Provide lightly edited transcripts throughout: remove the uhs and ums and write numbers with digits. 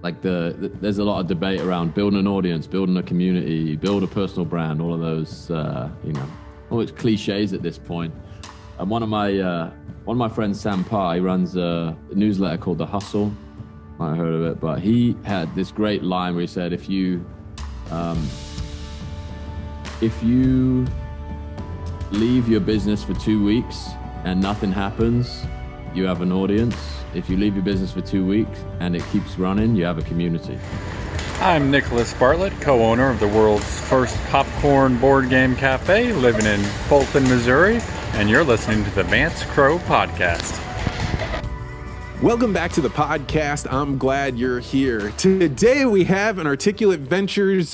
like there's a lot of debate around building an audience, building a community, build a personal brand, all of those, all it's cliches at this point. And one of my friends, Sam Parr, he runs a newsletter called The Hustle. Might have heard of it, but he had this great line where he said, if you leave your business for 2 weeks and nothing happens, you have an audience. If you leave your business for 2 weeks and it keeps running, you have a community. I'm Nicholas Bartlett, co-owner of the world's first popcorn board game cafe, living in Fulton, Missouri, and you're listening to the Vance Crowe podcast. Welcome back to the podcast. I'm glad you're here. Today we have an Articulate Ventures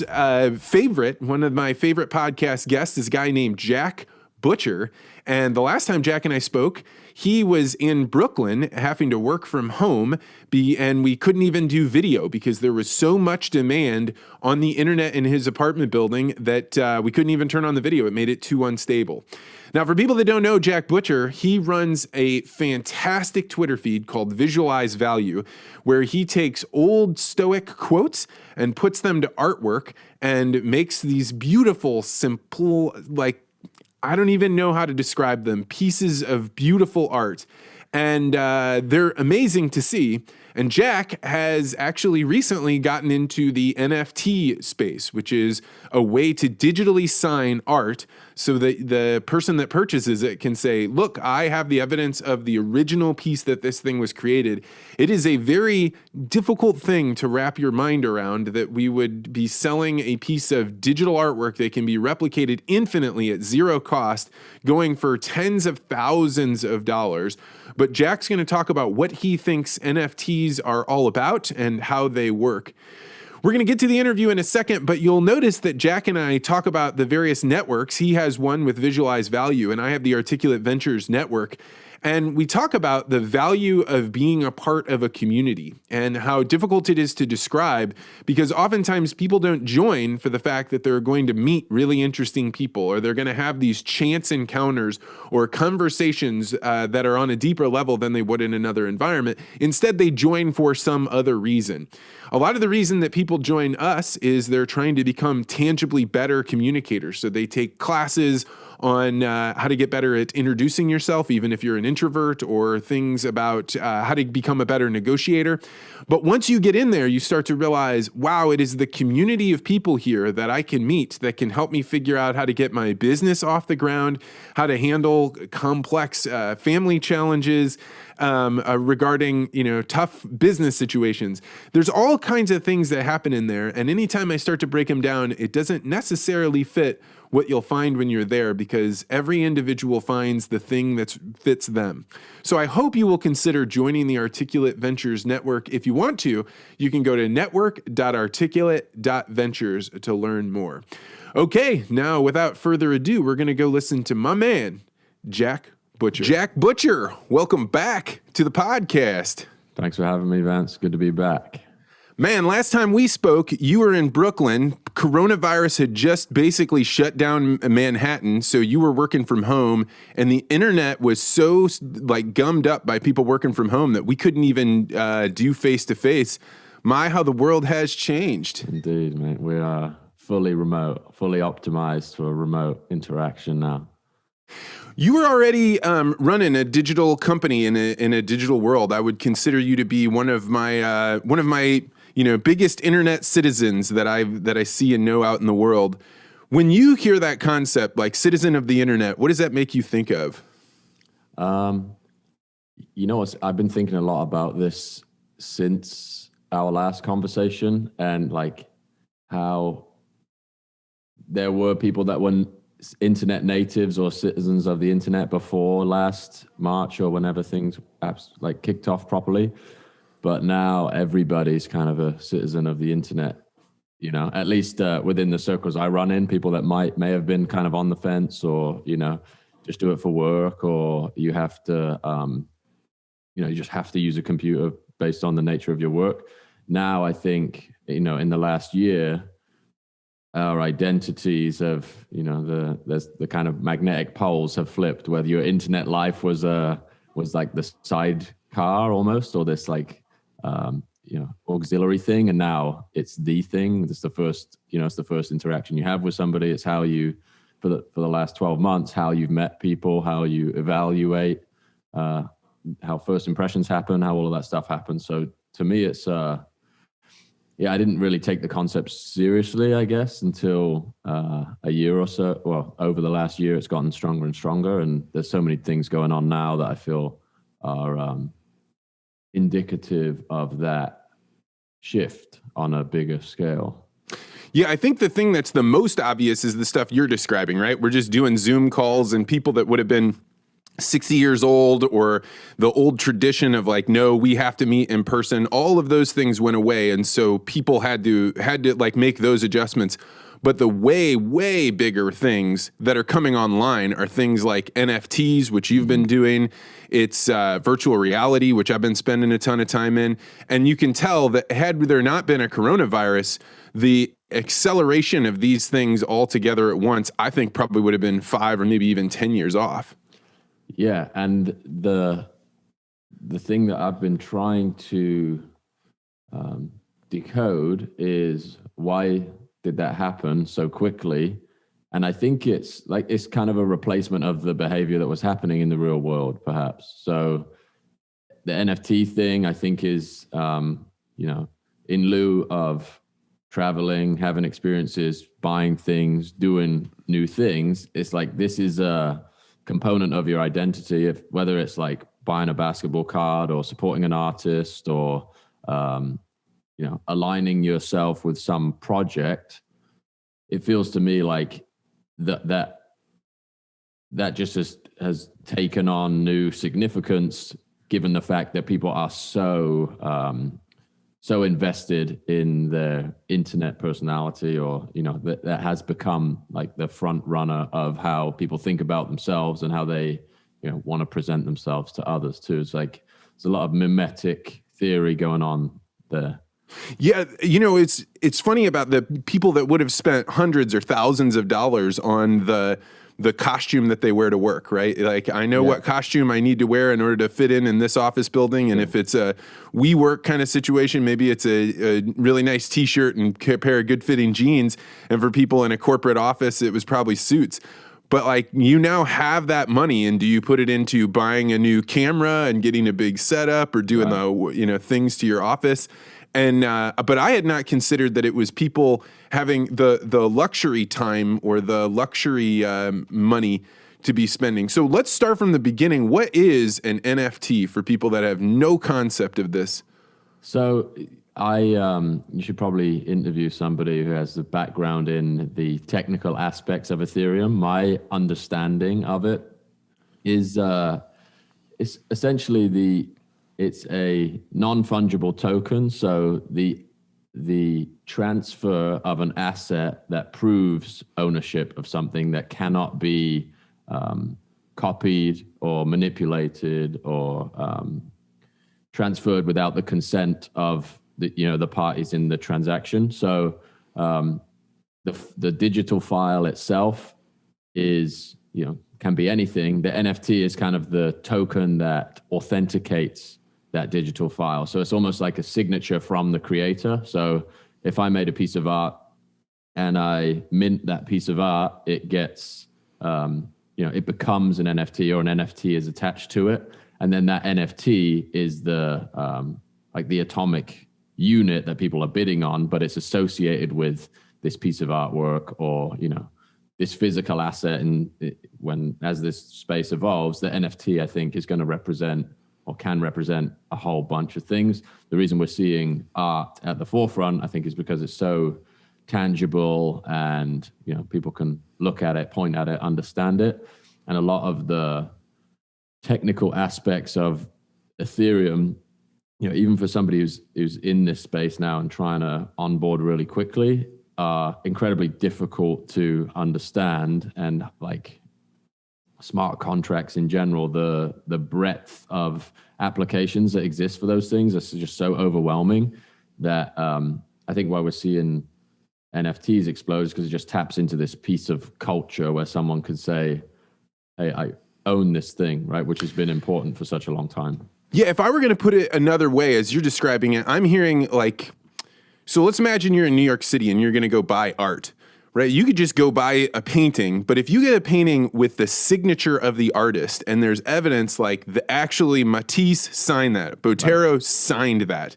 favorite. One of my favorite podcast guests is a guy named Jack Butcher. And the last time Jack and I spoke, he was in Brooklyn having to work from home, and we couldn't even do video because there was so much demand on the internet in his apartment building that we couldn't even turn on the video. It made it too unstable. Now, for people that don't know Jack Butcher, he runs a fantastic Twitter feed called Visualize Value, where he takes old Stoic quotes and puts them to artwork and makes these beautiful, simple, I don't even know how to describe them, pieces of beautiful art. And they're amazing to see. And Jack has actually recently gotten into the NFT space, which is a way to digitally sign art so that the person that purchases it can say, look, I have the evidence of the original piece that this thing was created. It is a very difficult thing to wrap your mind around, that we would be selling a piece of digital artwork that can be replicated infinitely at zero cost, going for tens of thousands of dollars. But Jack's going to talk about what he thinks NFTs are all about and how they work. We're going to get to the interview in a second, but you'll notice that Jack and I talk about the various networks. He has one with Visualize Value, and I have the Articulate Ventures network. And we talk about the value of being a part of a community and how difficult it is to describe, because oftentimes people don't join for the fact that they're going to meet really interesting people, or they're going to have these chance encounters or conversations that are on a deeper level than they would in another environment. Instead, they join for some other reason. A lot of the reason that people join us is they're trying to become tangibly better communicators. So they take classes on how to get better at introducing yourself, even if you're an introvert, or things about how to become a better negotiator. But once you get in there, you start to realize, wow, it is the community of people here that I can meet that can help me figure out how to get my business off the ground, how to handle complex family challenges, regarding, tough business situations. There's all kinds of things that happen in there. And anytime I start to break them down, it doesn't necessarily fit what you'll find when you're there, because every individual finds the thing that fits them. So I hope you will consider joining the Articulate Ventures network. If you want to, you can go to network.articulate.ventures to learn more. Okay, now without further ado, we're going to go listen to my man, Jack Butcher. Jack Butcher, welcome back to the podcast. Thanks for having me, Vance. Good to be back. Man, last time we spoke, you were in Brooklyn. Coronavirus had just basically shut down Manhattan, so you were working from home, and the internet was so gummed up by people working from home that we couldn't even do face-to-face. My, how the world has changed. Indeed, mate. We are fully remote, fully optimized for remote interaction now. You were already running a digital company in a digital world. I would consider you to be one of my biggest internet citizens that I see and know out in the world. When you hear that concept, like citizen of the internet, what does that make you think of? I've been thinking a lot about this since our last conversation, and how there were people that were internet natives or citizens of the internet before last March or whenever things kicked off properly. But now everybody's kind of a citizen of the internet, at least within the circles I run in, people that may have been kind of on the fence, or, just do it for work, or you have to, you just have to use a computer based on the nature of your work. Now, I think, in the last year, our identities have, the kind of magnetic poles have flipped, whether your internet life was like the sidecar almost, or this auxiliary thing, and now it's the thing. It's the first, it's the first interaction you have with somebody. It's how you, for the last 12 months, how you've met people, how you evaluate, how first impressions happen, how all of that stuff happens. So to me, it's I didn't really take the concept seriously, I guess, until a year or so. Well, over the last year, it's gotten stronger and stronger, and there's so many things going on now that I feel are indicative of that shift on a bigger scale. Yeah, I think the thing that's the most obvious is the stuff you're describing, right? We're just doing Zoom calls, and people that would have been 60 years old, or the old tradition of like, no, we have to meet in person. All of those things went away. And so people had to like make those adjustments. But the way, way bigger things that are coming online are things like NFTs, which you've been doing. It's virtual reality, which I've been spending a ton of time in. And you can tell that had there not been a coronavirus, the acceleration of these things all together at once, I think probably would have been 5 or maybe even 10 years off. Yeah, and the thing that I've been trying to decode is, why did that happen so quickly? And I think it's kind of a replacement of the behavior that was happening in the real world, perhaps. So the NFT thing, I think, is in lieu of traveling, having experiences, buying things, doing new things. It's like, this is a component of your identity, whether it's like buying a basketball card or supporting an artist or aligning yourself with some project. It feels to me like that just has taken on new significance, given the fact that people are so invested in their internet personality, or that has become like the front runner of how people think about themselves and how they want to present themselves to others too. It's like there's a lot of mimetic theory going on there. Yeah, it's funny about the people that would have spent hundreds or thousands of dollars on the costume that they wear to work, right? Like, I know what costume I need to wear in order to fit in this office building. And if it's a WeWork kind of situation, maybe it's a really nice t-shirt and a pair of good fitting jeans. And for people in a corporate office, it was probably suits. But like, you now have that money, and do you put it into buying a new camera and getting a big setup, or doing the things to your office? And but I had not considered that it was people having the luxury time or the luxury money to be spending. So let's start from the beginning. What is an NFT for people that have no concept of this? So you should probably interview somebody who has the background in the technical aspects of Ethereum. My understanding of it is it's essentially it's a non-fungible token. So the transfer of an asset that proves ownership of something that cannot be copied or manipulated or transferred without the consent of the parties in the transaction. So the digital file itself is can be anything. The NFT is kind of the token that authenticates that digital file. So it's almost like a signature from the creator. So if I made a piece of art and I mint that piece of art, it gets, it becomes an NFT, or an NFT is attached to it. And then that NFT is the atomic unit that people are bidding on, but it's associated with this piece of artwork or, this physical asset. And as this space evolves, the NFT, I think, is going to represent, or can represent, a whole bunch of things. The reason we're seeing art at the forefront, I think, is because it's so tangible and, people can look at it, point at it, understand it. And a lot of the technical aspects of Ethereum, even for somebody who's in this space now and trying to onboard really quickly, are incredibly difficult to understand. And like smart contracts in general, the breadth of applications that exist for those things is just so overwhelming that I think why we're seeing NFTs explode is because it just taps into this piece of culture where someone could say, hey, I own this thing, right? Which has been important for such a long time. Yeah, if I were going to put it another way, as you're describing it, I'm hearing like, so let's imagine you're in New York City and you're going to go buy art, right? You could just go buy a painting, but if you get a painting with the signature of the artist and there's evidence like actually Matisse signed that, Botero signed that,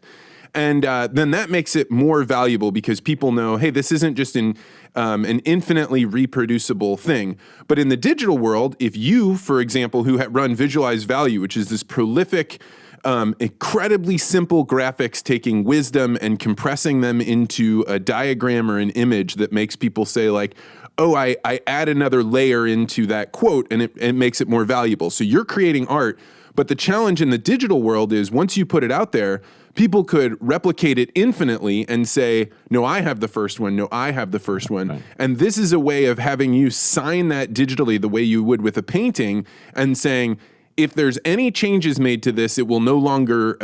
and then that makes it more valuable because people know, hey, this isn't just an infinitely reproducible thing. But in the digital world, if you, for example, who run Visualize Value, which is this prolific, incredibly simple graphics, taking wisdom and compressing them into a diagram or an image that makes people say like, oh, I add another layer into that quote and it makes it more valuable. So you're creating art. But the challenge in the digital world is once you put it out there, people could replicate it infinitely and say, no, I have the first one. No, I have the first one. Right. And this is a way of having you sign that digitally the way you would with a painting and saying, if there's any changes made to this, it will no longer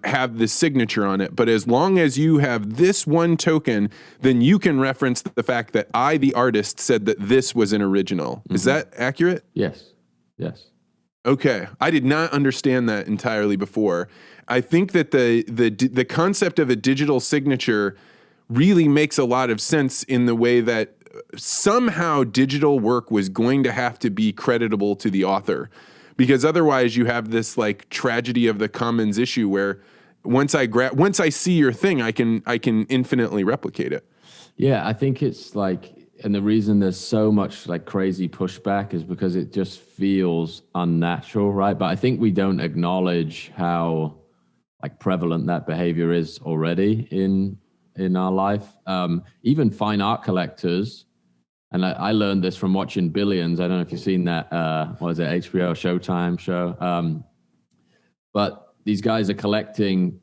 have this signature on it. But as long as you have this one token, then you can reference the fact that I, the artist, said that this was an original. Mm-hmm. Is that accurate? Yes. Yes. Okay. I did not understand that entirely before. I think that the concept of a digital signature really makes a lot of sense in the way that somehow digital work was going to have to be creditable to the author, because otherwise you have this like tragedy of the commons issue where once I see your thing, I can infinitely replicate it. Yeah, I think it's like, and the reason there's so much like crazy pushback is because it just feels unnatural, right? But I think we don't acknowledge how like prevalent that behavior is already in our life. Even fine art collectors, and I learned this from watching Billions. I don't know if you've seen that, what is it, HBO Showtime show? But these guys are collecting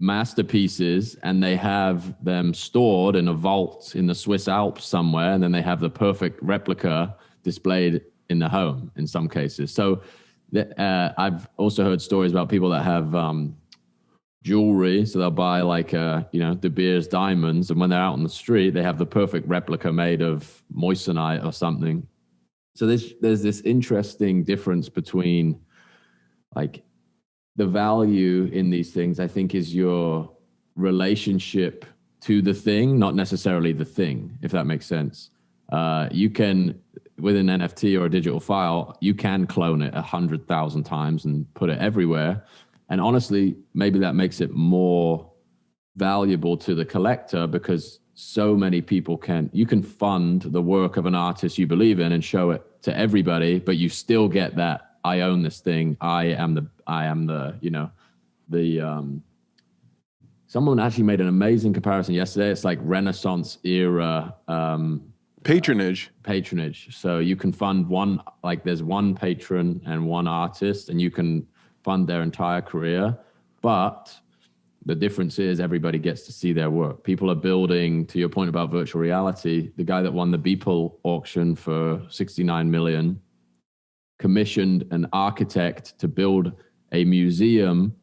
masterpieces and they have them stored in a vault in the Swiss Alps somewhere, and then they have the perfect replica displayed in the home in some cases. So I've also heard stories about people that have jewelry, so they'll buy like De Beers diamonds, and when they're out on the street they have the perfect replica made of moissanite or something. So there's this interesting difference between like the value in these things, I think, is your relationship to the thing, not necessarily the thing, if that makes sense. You can, with an NFT or a digital file, you can clone it 100,000 times and put it everywhere. And honestly, maybe that makes it more valuable to the collector because so many people you can fund the work of an artist you believe in and show it to everybody, but you still get that I own this thing. Someone actually made an amazing comparison yesterday. It's like Renaissance era patronage. So you can fund there's one patron and one artist, and you can fund their entire career. But the difference is everybody gets to see their work. People are building, to your point about virtual reality, the guy that won the Beeple auction for 69 million commissioned an architect to build a museum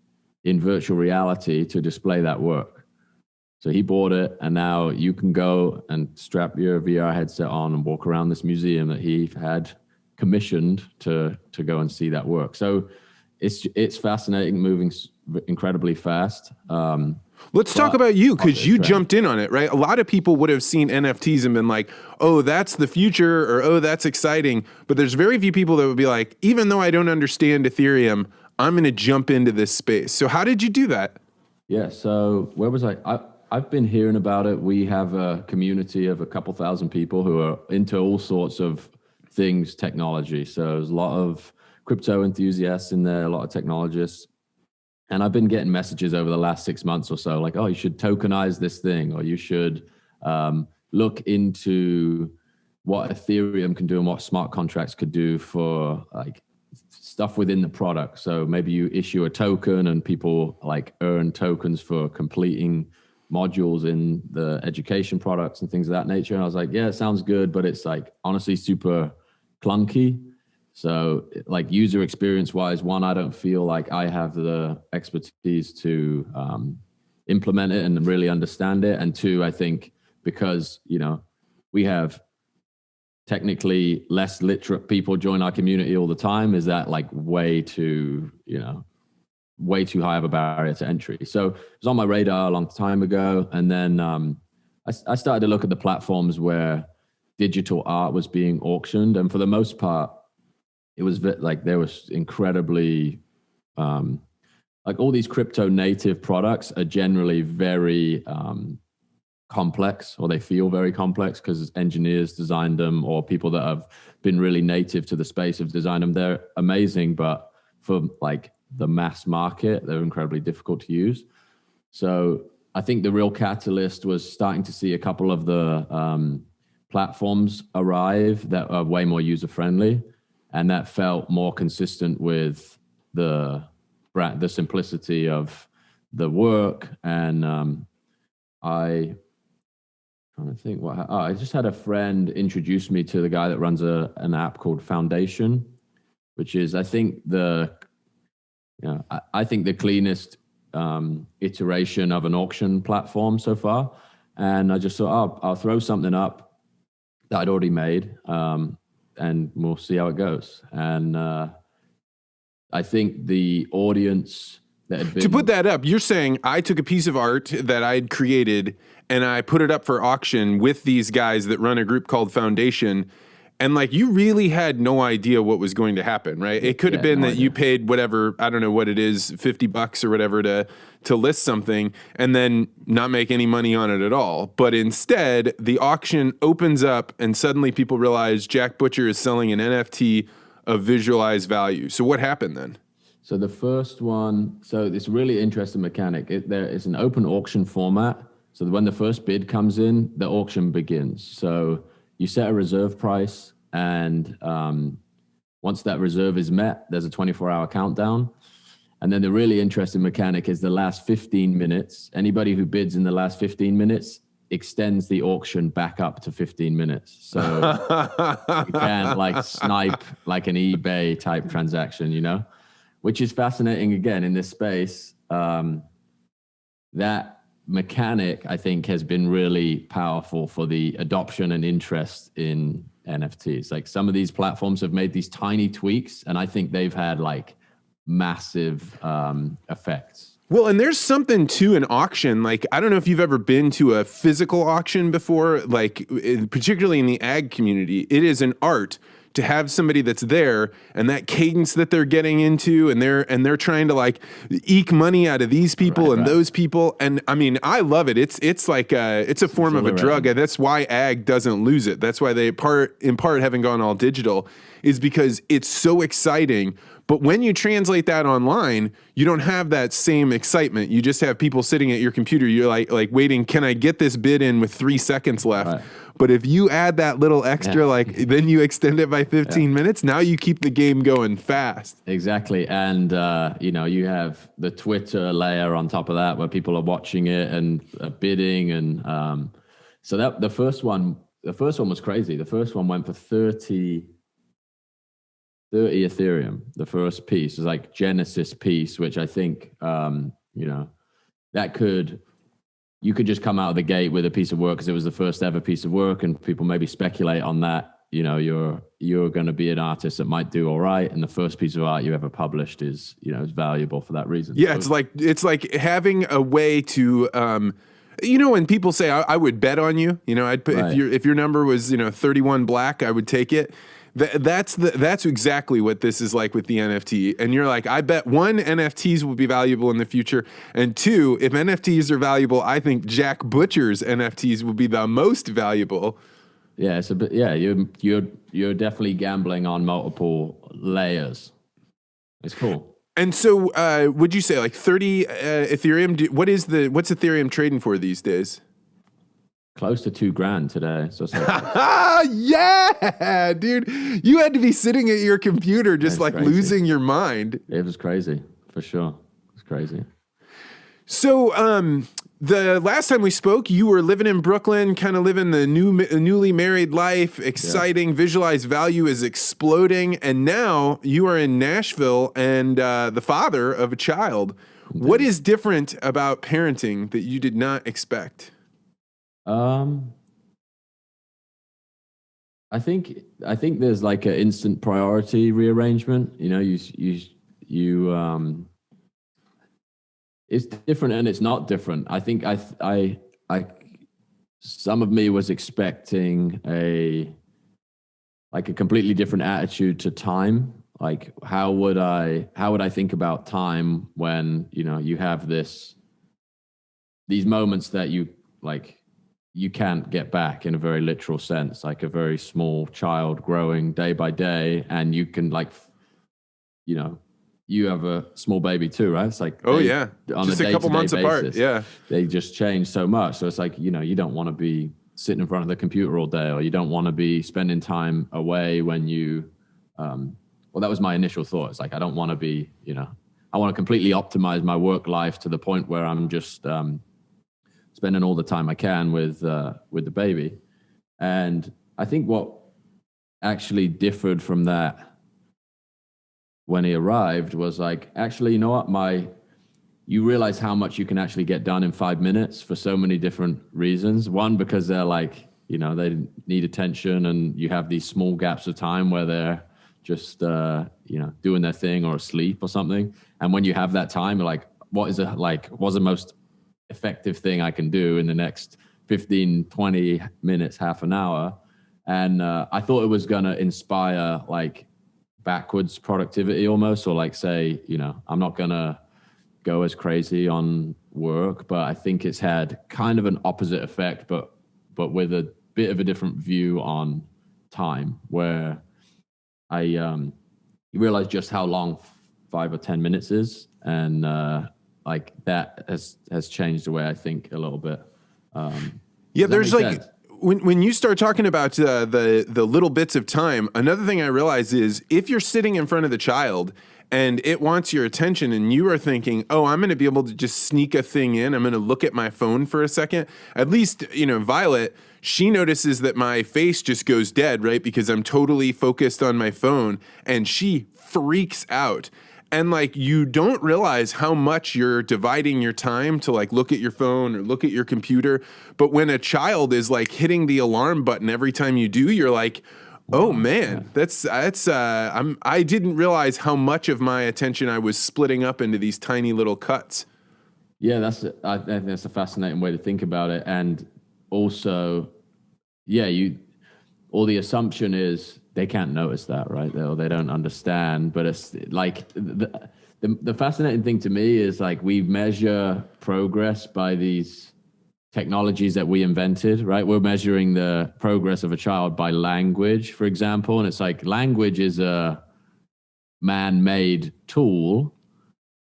in virtual reality to display that work. So he bought it, and now you can go and strap your VR headset on and walk around this museum that he had commissioned to go and see that work. So it's fascinating, moving incredibly fast. Let's talk about you, because you jumped in on it, right? A lot of people would have seen NFTs and been like, oh, that's the future, or oh, that's exciting. But there's very few people that would be like, even though I don't understand Ethereum, I'm going to jump into this space. So how did you do that? Yeah, so where was I? I've been hearing about it. We have a community of a couple thousand people who are into all sorts of things, technology. So there's a lot of crypto enthusiasts in there, a lot of technologists. And I've been getting messages over the last 6 months or so, like, oh, you should tokenize this thing, or you should look into what Ethereum can do and what smart contracts could do for like stuff within the product. So maybe you issue a token and people like earn tokens for completing modules in the education products and things of that nature. And I was like, yeah, it sounds good, but it's like honestly super clunky. So like user experience wise, one, I don't feel like I have the expertise to implement it and really understand it. And two, I think because, we have technically less literate people join our community all the time, is that like way too, way too high of a barrier to entry. So it was on my radar a long time ago. And then I started to look at the platforms where digital art was being auctioned. And for the most part, it was like there was incredibly, like all these crypto native products are generally very complex, or they feel very complex because engineers designed them, or people that have been really native to the space have designed them. They're amazing, but for like the mass market, they're incredibly difficult to use. So I think the real catalyst was starting to see a couple of the platforms arrive that are way more user friendly, and that felt more consistent with the simplicity of the work. And trying to think I just had a friend introduce me to the guy that runs an app called Foundation, which is, I think the cleanest iteration of an auction platform so far. And I just thought, I'll throw something up that I'd already made, and we'll see how it goes. And I think the audience that had been... To put that up, you're saying I took a piece of art that I'd created and I put it up for auction with these guys that run a group called Foundation. And like, you really had no idea what was going to happen, right? It could have been that you paid whatever, I don't know what it is, $50 or whatever to list something and then not make any money on it at all. But instead, the auction opens up and suddenly people realize Jack Butcher is selling an NFT of visualized value. So what happened then? So the first one, it's really interesting mechanic. There is an open auction format. So when the first bid comes in, the auction begins. So you set a reserve price, and once that reserve is met, there's a 24-hour countdown. And then the really interesting mechanic is the last 15 minutes. Anybody who bids in the last 15 minutes extends the auction back up to 15 minutes. So you can like snipe like an eBay type transaction, which is fascinating again in this space. That mechanic, I think, has been really powerful for the adoption and interest in NFTs. Like, some of these platforms have made these tiny tweaks, and I think they've had like massive effects. Well, and there's something to an auction. Like, I don't know if you've ever been to a physical auction before, like particularly in the ag community. It is an art to have somebody that's there and that cadence that they're getting into, and they're trying to like eke money out of these people and those people. And I mean, I love it. It's like it's a form of a drug, and that's why ag doesn't lose it. That's why they in part having gone all digital is because it's so exciting. But when you translate that online, you don't have that same excitement. You just have people sitting at your computer. You're like waiting, can I get this bid in with 3 seconds left? Right. But if you add that little extra, then you extend it by 15 minutes, now you keep the game going fast. Exactly. And, you have the Twitter layer on top of that where people are watching it and bidding. And so that the first one was crazy. The first one went for 30 Ethereum. The first piece is like Genesis piece, which I think, you could just come out of the gate with a piece of work because it was the first ever piece of work, and people maybe speculate on that. You're going to be an artist that might do all right, and the first piece of art you ever published is valuable for that reason. Yeah, so it's like having a way to when people say I would bet on you, I'd put if your number was 31 black, I would take it. That's exactly what this is like with the NFT. And you're like, I bet one, NFTs will be valuable in the future, and two, if NFTs are valuable, I think Jack Butcher's NFTs will be the most valuable. Yeah, it's a bit. Yeah, you're definitely gambling on multiple layers. It's cool. And so, would you say like 30 Ethereum? What's Ethereum trading for these days? Close to $2,000 today. So it's like, yeah, dude, you had to be sitting at your computer just like crazy. Losing your mind. It was crazy, for sure. It was crazy. So, the last time we spoke, you were living in Brooklyn, kind of living the newly married life, exciting, visualized value is exploding, and now you are in Nashville and the father of a child. Indeed. What is different about parenting that you did not expect? I think there's like an instant priority rearrangement. it's different and it's not different. I think I some of me was expecting a completely different attitude to time. Like how would I think about time when, you have these moments that you can't get back in a very literal sense, like a very small child growing day by day, and you can you have a small baby too, right? It's like, oh yeah, on just a couple months basis, apart. Yeah, they just change so much. So it's like, you don't want to be sitting in front of the computer all day, or you don't want to be spending time away when you, well, that was my initial thought. It's like, I don't want to be, I want to completely optimize my work life to the point where I'm just spending all the time I can with the baby. And I think what actually differed from that when he arrived was like, actually, you know what, you realize how much you can actually get done in 5 minutes for so many different reasons. One, because they're like, they need attention, and you have these small gaps of time where they're just, doing their thing or asleep or something. And when you have that time, you're like, what's the most effective thing I can do in the next 15, 20 minutes, half an hour? And I thought it was going to inspire backwards productivity almost, or say, I'm not going to go as crazy on work, but I think it's had kind of an opposite effect, but with a bit of a different view on time, where you realize just how long 5 or 10 minutes is. And that has changed the way I think a little bit. There's when you start talking about the little bits of time, another thing I realize is if you're sitting in front of the child and it wants your attention and you are thinking, oh, I'm going to be able to just sneak a thing in, I'm going to look at my phone for a second. At least, Violet, she notices that my face just goes dead, right? Because I'm totally focused on my phone, and she freaks out. And you don't realize how much you're dividing your time to look at your phone or look at your computer. But when a child is hitting the alarm button every time you do, you're like, oh man, that's I didn't realize how much of my attention I was splitting up into these tiny little cuts. Yeah, I think that's a fascinating way to think about it. And also, the assumption is they can't notice that, right? They don't understand. But it's like the fascinating thing to me is we measure progress by these technologies that we invented, right? We're measuring the progress of a child by language, for example. And it's like language is a man-made tool.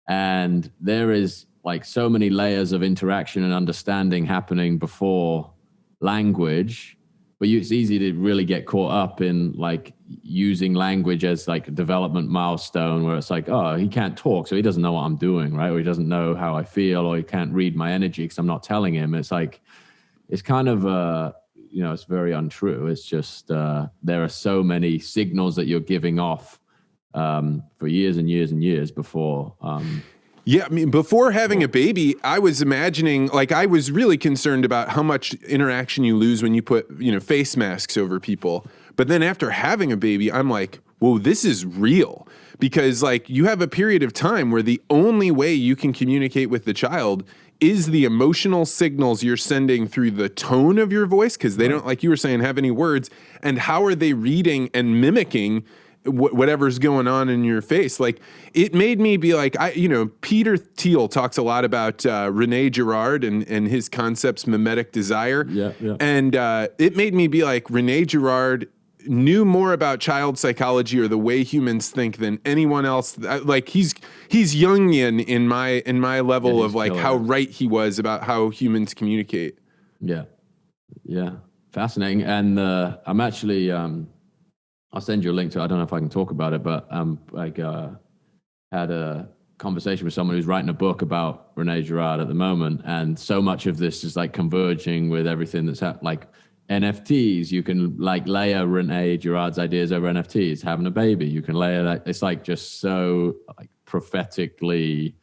And there is so many layers of interaction and understanding happening before language. But it's easy to really get caught up in using language as a development milestone, where it's oh, he can't talk, so he doesn't know what I'm doing, right? Or he doesn't know how I feel, or he can't read my energy because I'm not telling him. It's it's kind of it's very untrue. It's just there are so many signals that you're giving off for years and years and years before. Yeah, I mean, before having a baby, I was imagining, I was really concerned about how much interaction you lose when you put, face masks over people. But then after having a baby, I'm like, whoa, this is real. Because, you have a period of time where the only way you can communicate with the child is the emotional signals you're sending through the tone of your voice, because they don't, like you were saying, have any words. And how are they reading and mimicking whatever's going on in your face? It made me be Peter Thiel talks a lot about Renee Girard and his concepts, mimetic desire. Yeah. And it made me be Renee Girard knew more about child psychology or the way humans think than anyone else. He's Jungian in my level of how right he was about how humans communicate. Yeah. Fascinating. And I'm actually, I'll send you a link to it. I don't know if I can talk about it, but had a conversation with someone who's writing a book about Renee Girard at the moment, and so much of this is converging with everything that's NFTs. You can layer Renee Girard's ideas over NFTs. Having a baby, you can layer that. It's just so prophetically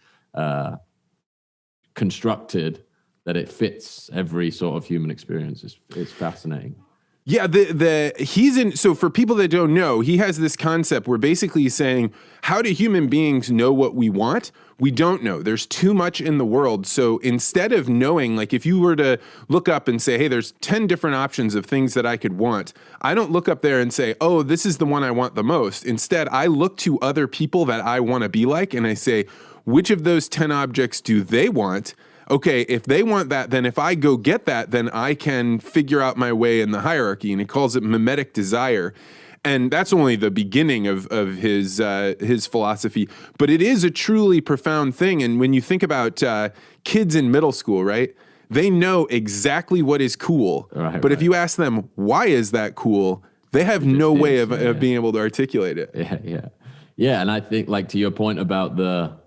constructed that it fits every sort of human experience. It's fascinating. Yeah, so for people that don't know, he has this concept where basically he's saying, how do human beings know what we want? We don't know. There's too much in the world. So instead of knowing, like if you were to look up and say, hey, there's 10 different options of things that I could want, I don't look up there and say, oh, this is the one I want the most. Instead, I look to other people that I want to be like, and I say, which of those 10 objects do they want? Okay, if they want that, then if I go get that, then I can figure out my way in the hierarchy. And he calls it mimetic desire. And that's only the beginning of his philosophy. But it is a truly profound thing. And when you think about kids in middle school, right, they know exactly what is cool. Right, but if you ask them, why is that cool, they have no way of being able to articulate it. Yeah, and I think, like, to your point about the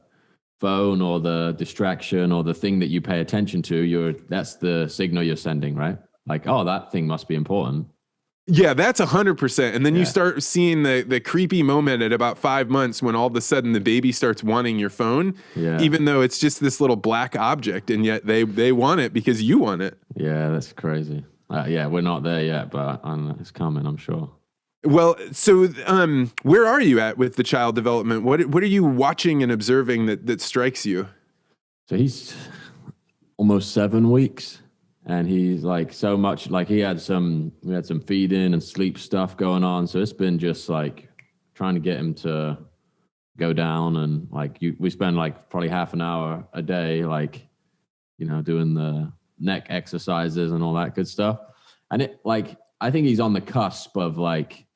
phone or the distraction or the thing that you pay attention to, that's the signal you're sending, right? Like, oh, that thing must be important. Yeah, that's 100%. And then you start seeing the creepy moment at about 5 months when all of a sudden the baby starts wanting your phone, even though it's just this little black object, and yet they want it because you want it. Yeah, that's crazy. We're not there yet, but it's coming, I'm sure. Well, so where are you at with the child development? What are you watching and observing that strikes you? So he's almost 7 weeks. And he's like so much, like we had some feeding and sleep stuff going on. So it's been just like trying to get him to go down, and like we spend like probably half an hour a day, like, doing the neck exercises and all that good stuff. And it, like, I think he's on the cusp of like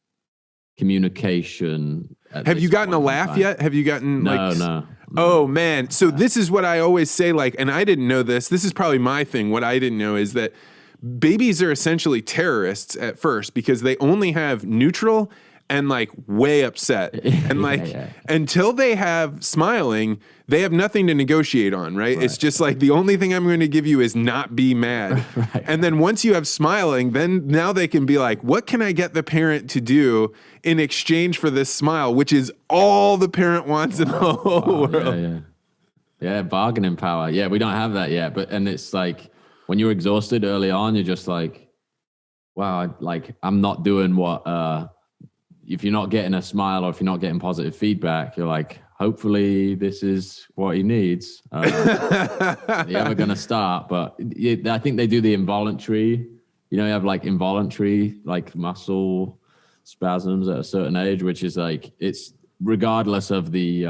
communication. Have you gotten a laugh yet? Have you gotten No. Oh man. So this is what I always say, like, and I didn't know this. This is probably my thing. What I didn't know is that babies are essentially terrorists at first because they only have neutral and like way upset. And like until they have smiling, they have nothing to negotiate on, right? It's just like the only thing I'm going to give you is not be mad. And then once you have smiling, then now they can be like, what can I get the parent to do in exchange for this smile, which is all the parent wants in the whole world. Yeah, bargaining power. Yeah, we don't have that yet. And it's like when you're exhausted early on, you're just like, wow, like I'm not doing what if you're not getting a smile or if you're not getting positive feedback, you're like, hopefully this is what he needs. You're ever going to start. But I think they do the involuntary, you have like involuntary, like muscle spasms at a certain age, which is like, it's regardless of the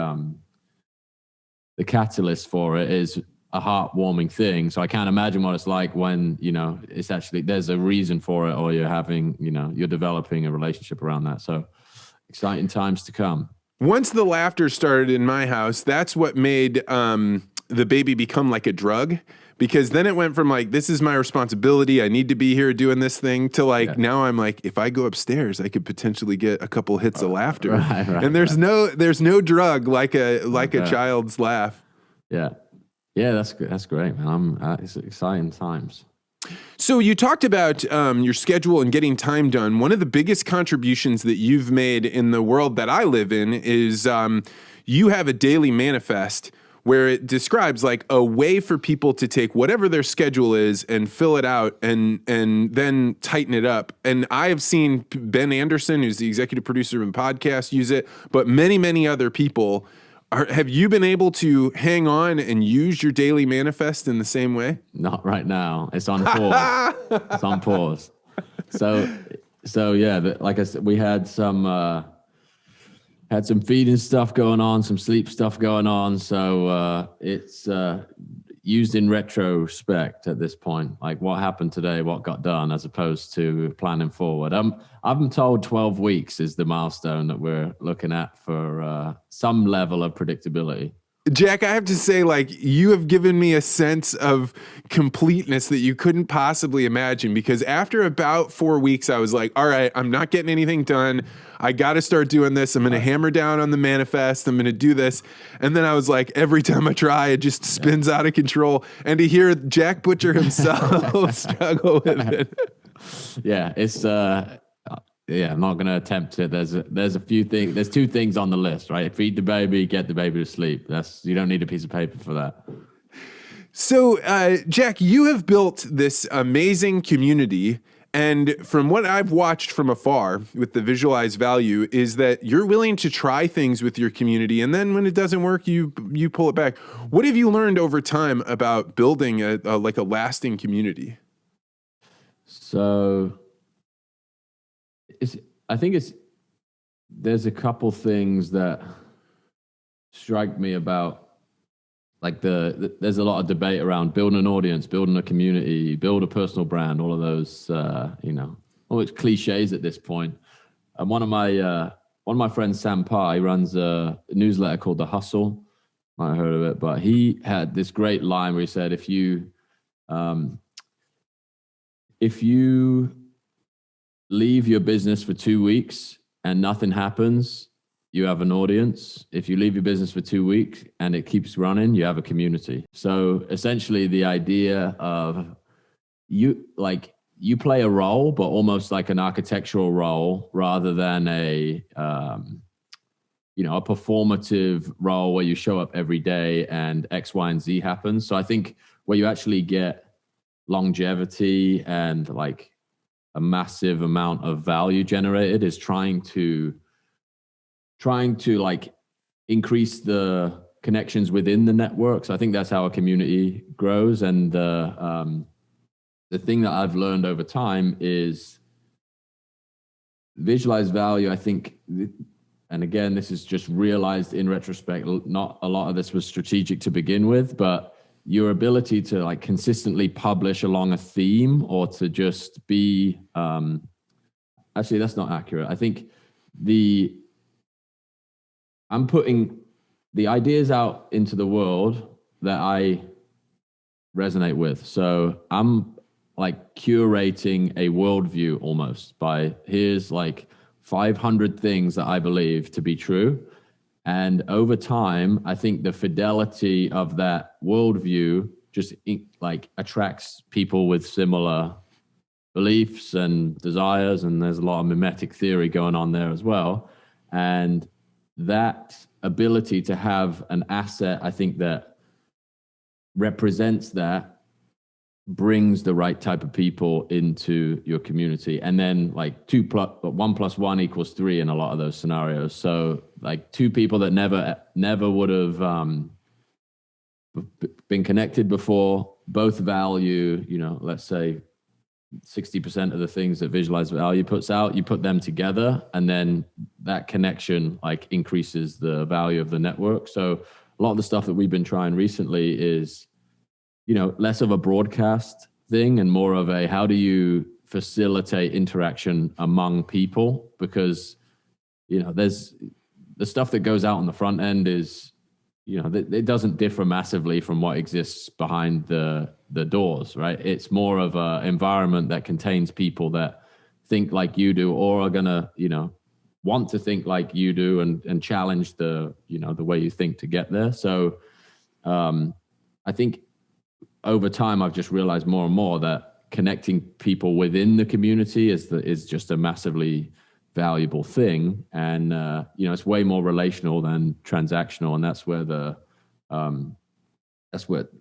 catalyst for it is a heartwarming thing. So I can't imagine what it's like when, it's actually, there's a reason for it, or you're having, you're developing a relationship around that. So exciting times to come. Once the laughter started in my house, that's what made the baby become like a drug, because then it went from like, this is my responsibility, I need to be here doing this thing, to like, now I'm like, if I go upstairs, I could potentially get a couple hits of laughter. And there's no drug like a child's laugh. Yeah, that's great, man. It's exciting times. So you talked about your schedule and getting time done. One of the biggest contributions that you've made in the world that I live in is you have a daily manifest where it describes like a way for people to take whatever their schedule is and fill it out and then tighten it up. And I have seen Ben Anderson, who's the executive producer of the podcast, use it, but many, many other people. Have you been able to hang on and use your daily manifest in the same way? Not right now. It's on pause. It's on pause. So yeah, like I said, we had some feeding stuff going on, some sleep stuff going on. So it's used in retrospect at this point, like what happened today, what got done, as opposed to planning forward. I've been told 12 weeks is the milestone that we're looking at for some level of predictability. Jack, I have to say, like, you have given me a sense of completeness that you couldn't possibly imagine, because after about 4 weeks, I was like, all right, I'm not getting anything done. I got to start doing this. I'm going to hammer down on the manifest. I'm going to do this. And then I was like, every time I try, it just spins out of control. And to hear Jack Butcher himself struggle with it. Yeah, it's... I'm not going to attempt it. There's a few things. There's 2 things on the list, right? Feed the baby, get the baby to sleep. You don't need a piece of paper for that. So, Jack, you have built this amazing community, And from what I've watched from afar with the visualized value is that you're willing to try things with your community. And then when it doesn't work, you pull it back. What have you learned over time about building a lasting community? So I think there's a couple things that strike me about, like there's a lot of debate around building an audience, building a community, build a personal brand, all of those, all it's cliches at this point. And one of my friends, Sam Parr, he runs a newsletter called The Hustle. Might have heard of it, but he had this great line where he said, if you leave your business for 2 weeks and nothing happens, you have an audience. If you leave your business for 2 weeks and it keeps running, you have a community. So essentially the idea of you play a role, but almost like an architectural role rather than a performative role where you show up every day and X, Y, and Z happens. So I think where you actually get longevity and like a massive amount of value generated is trying to like increase the connections within the network. So I think that's how a community grows. And the thing that I've learned over time is visualized value. I think, and again, this is just realized in retrospect, not a lot of this was strategic to begin with, but your ability to like consistently publish along a theme or to just be, actually, that's not accurate. I think I'm putting the ideas out into the world that I resonate with. So I'm like curating a worldview almost by here's like 500 things that I believe to be true. And over time, I think the fidelity of that worldview just like attracts people with similar beliefs and desires. And there's a lot of mimetic theory going on there as well. And that ability to have an asset, I think that represents that, brings the right type of people into your community. And then like 1 + 1 = 3 in a lot of those scenarios. So like two people that never would have been connected before, both value, let's say 60% of the things that Visualize Value puts out, you put them together, and then that connection like increases the value of the network. So a lot of the stuff that we've been trying recently is, less of a broadcast thing and more of a, how do you facilitate interaction among people? Because, there's the stuff that goes out on the front end is, it doesn't differ massively from what exists behind the doors, right? It's more of an environment that contains people that think like you do, or are gonna, want to think like you do, and challenge the way you think to get there. So I think over time, I've just realized more and more that connecting people within the community is just a massively valuable thing. And, it's way more relational than transactional. And that's where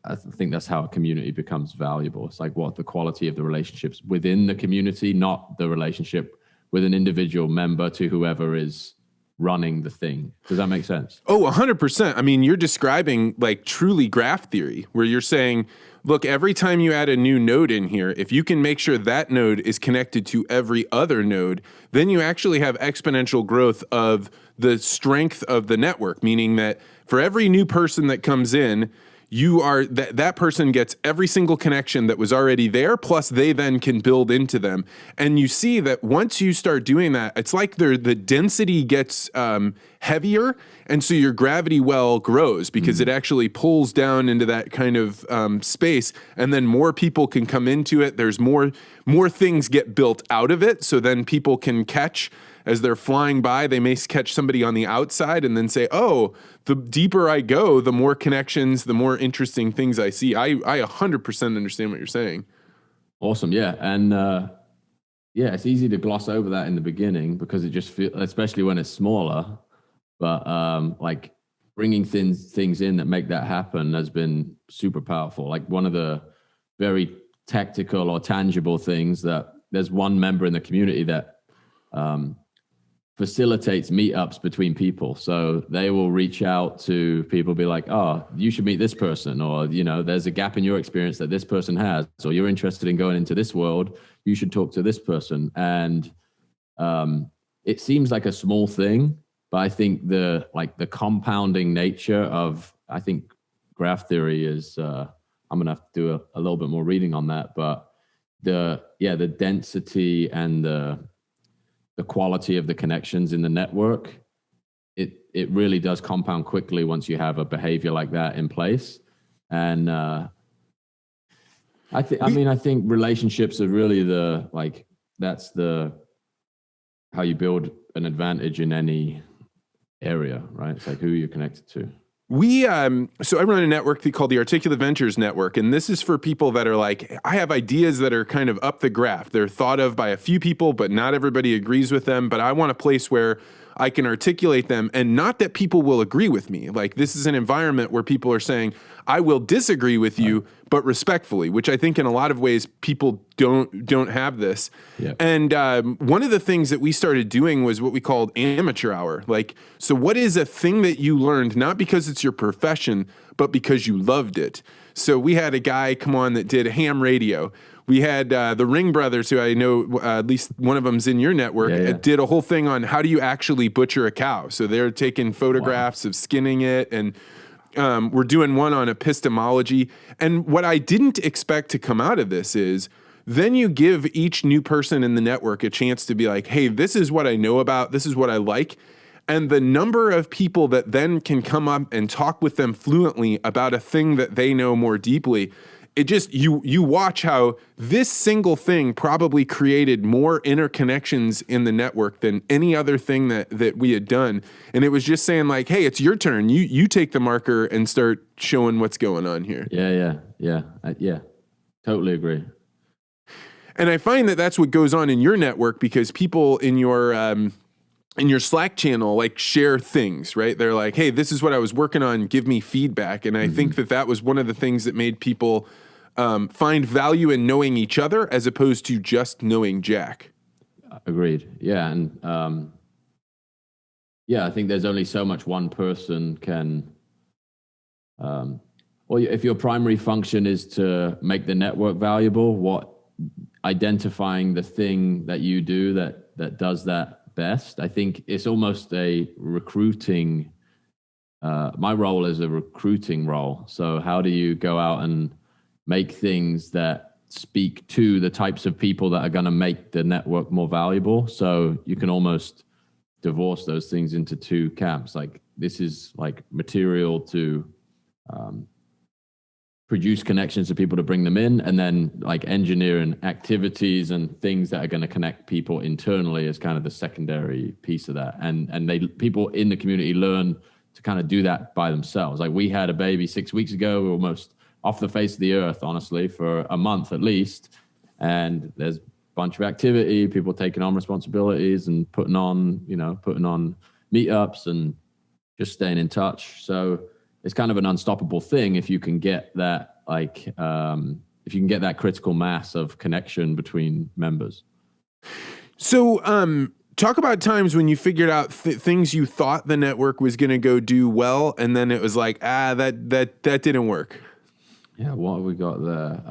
I think that's how a community becomes valuable. It's like what the quality of the relationships within the community, not the relationship with an individual member to whoever is running the thing. Does that make sense? Oh, 100%. I mean, you're describing like truly graph theory, where you're saying, look, every time you add a new node in here, if you can make sure that node is connected to every other node, then you actually have exponential growth of the strength of the network, meaning that for every new person that comes in, that person gets every single connection that was already there, plus they then can build into them. And you see that once you start doing that, it's like the density gets heavier, and so your gravity well grows because it actually pulls down into that kind of space, and then more people can come into it. There's more things get built out of it, so then people can catch. As they're flying by, they may catch somebody on the outside and then say, oh, the deeper I go, the more connections, the more interesting things I see. I 100% understand what you're saying. Awesome. Yeah. And it's easy to gloss over that in the beginning because it just feels, especially when it's smaller, but like bringing things in that make that happen has been super powerful. Like one of the very tactical or tangible things that there's one member in the community that facilitates meetups between people. So they will reach out to people, be like, oh, you should meet this person, or, there's a gap in your experience that this person has, or you're interested in going into this world, you should talk to this person. And it seems like a small thing, but I think the compounding nature of, I think graph theory is, I'm going to have to do a little bit more reading on that, but the density and the quality of the connections in the network, it really does compound quickly once you have a behavior like that in place. And I think relationships are really that's how you build an advantage in any area, right? It's like who you're connected to. So I run a network called the Articulate Ventures Network, and this is for people that are like, I have ideas that are kind of up the graph. They're thought of by a few people, but not everybody agrees with them. But I want a place where I can articulate them, and not that people will agree with me. Like, this is an environment where people are saying, I will disagree with you, but respectfully, which I think in a lot of ways people don't have this. Yeah. And one of the things that we started doing was what we called amateur hour. Like, so what is a thing that you learned, not because it's your profession, but because you loved it? So we had a guy come on that did ham radio. We had the Ring brothers, who I know at least one of them's in your network, did a whole thing on how do you actually butcher a cow. So they're taking photographs of skinning it, and we're doing one on epistemology. And what I didn't expect to come out of this is then you give each new person in the network a chance to be like, hey, this is what I know about, this is what I like. And the number of people that then can come up and talk with them fluently about a thing that they know more deeply, it just, you watch how this single thing probably created more interconnections in the network than any other thing that we had done. And it was just saying like, hey, it's your turn. You take the marker and start showing what's going on here. Yeah. Totally agree. And I find that that's what goes on in your network, because people in your Slack channel, like, share things, right? They're like, hey, this is what I was working on, give me feedback. And I think that was one of the things that made people find value in knowing each other as opposed to just knowing Jack. Agreed. Yeah. And I think there's only so much one person can, if your primary function is to make the network valuable, identifying the thing that you do that does that best. I think it's almost a recruiting, my role is a recruiting role. So how do you go out and make things that speak to the types of people that are going to make the network more valuable? So you can almost divorce those things into two camps. Like, this is like material to produce connections to people to bring them in, and then like engineering activities and things that are going to connect people internally as kind of the secondary piece of that. And people in the community learn to kind of do that by themselves. Like, we had a baby 6 weeks ago. We were almost off the face of the earth, honestly, for a month at least. And there's a bunch of activity, people taking on responsibilities and putting on meetups and just staying in touch. So it's kind of an unstoppable thing if you can get that, that critical mass of connection between members. So talk about times when you figured out things you thought the network was going to go do well, and then it was like, that didn't work. Yeah, what have we got there?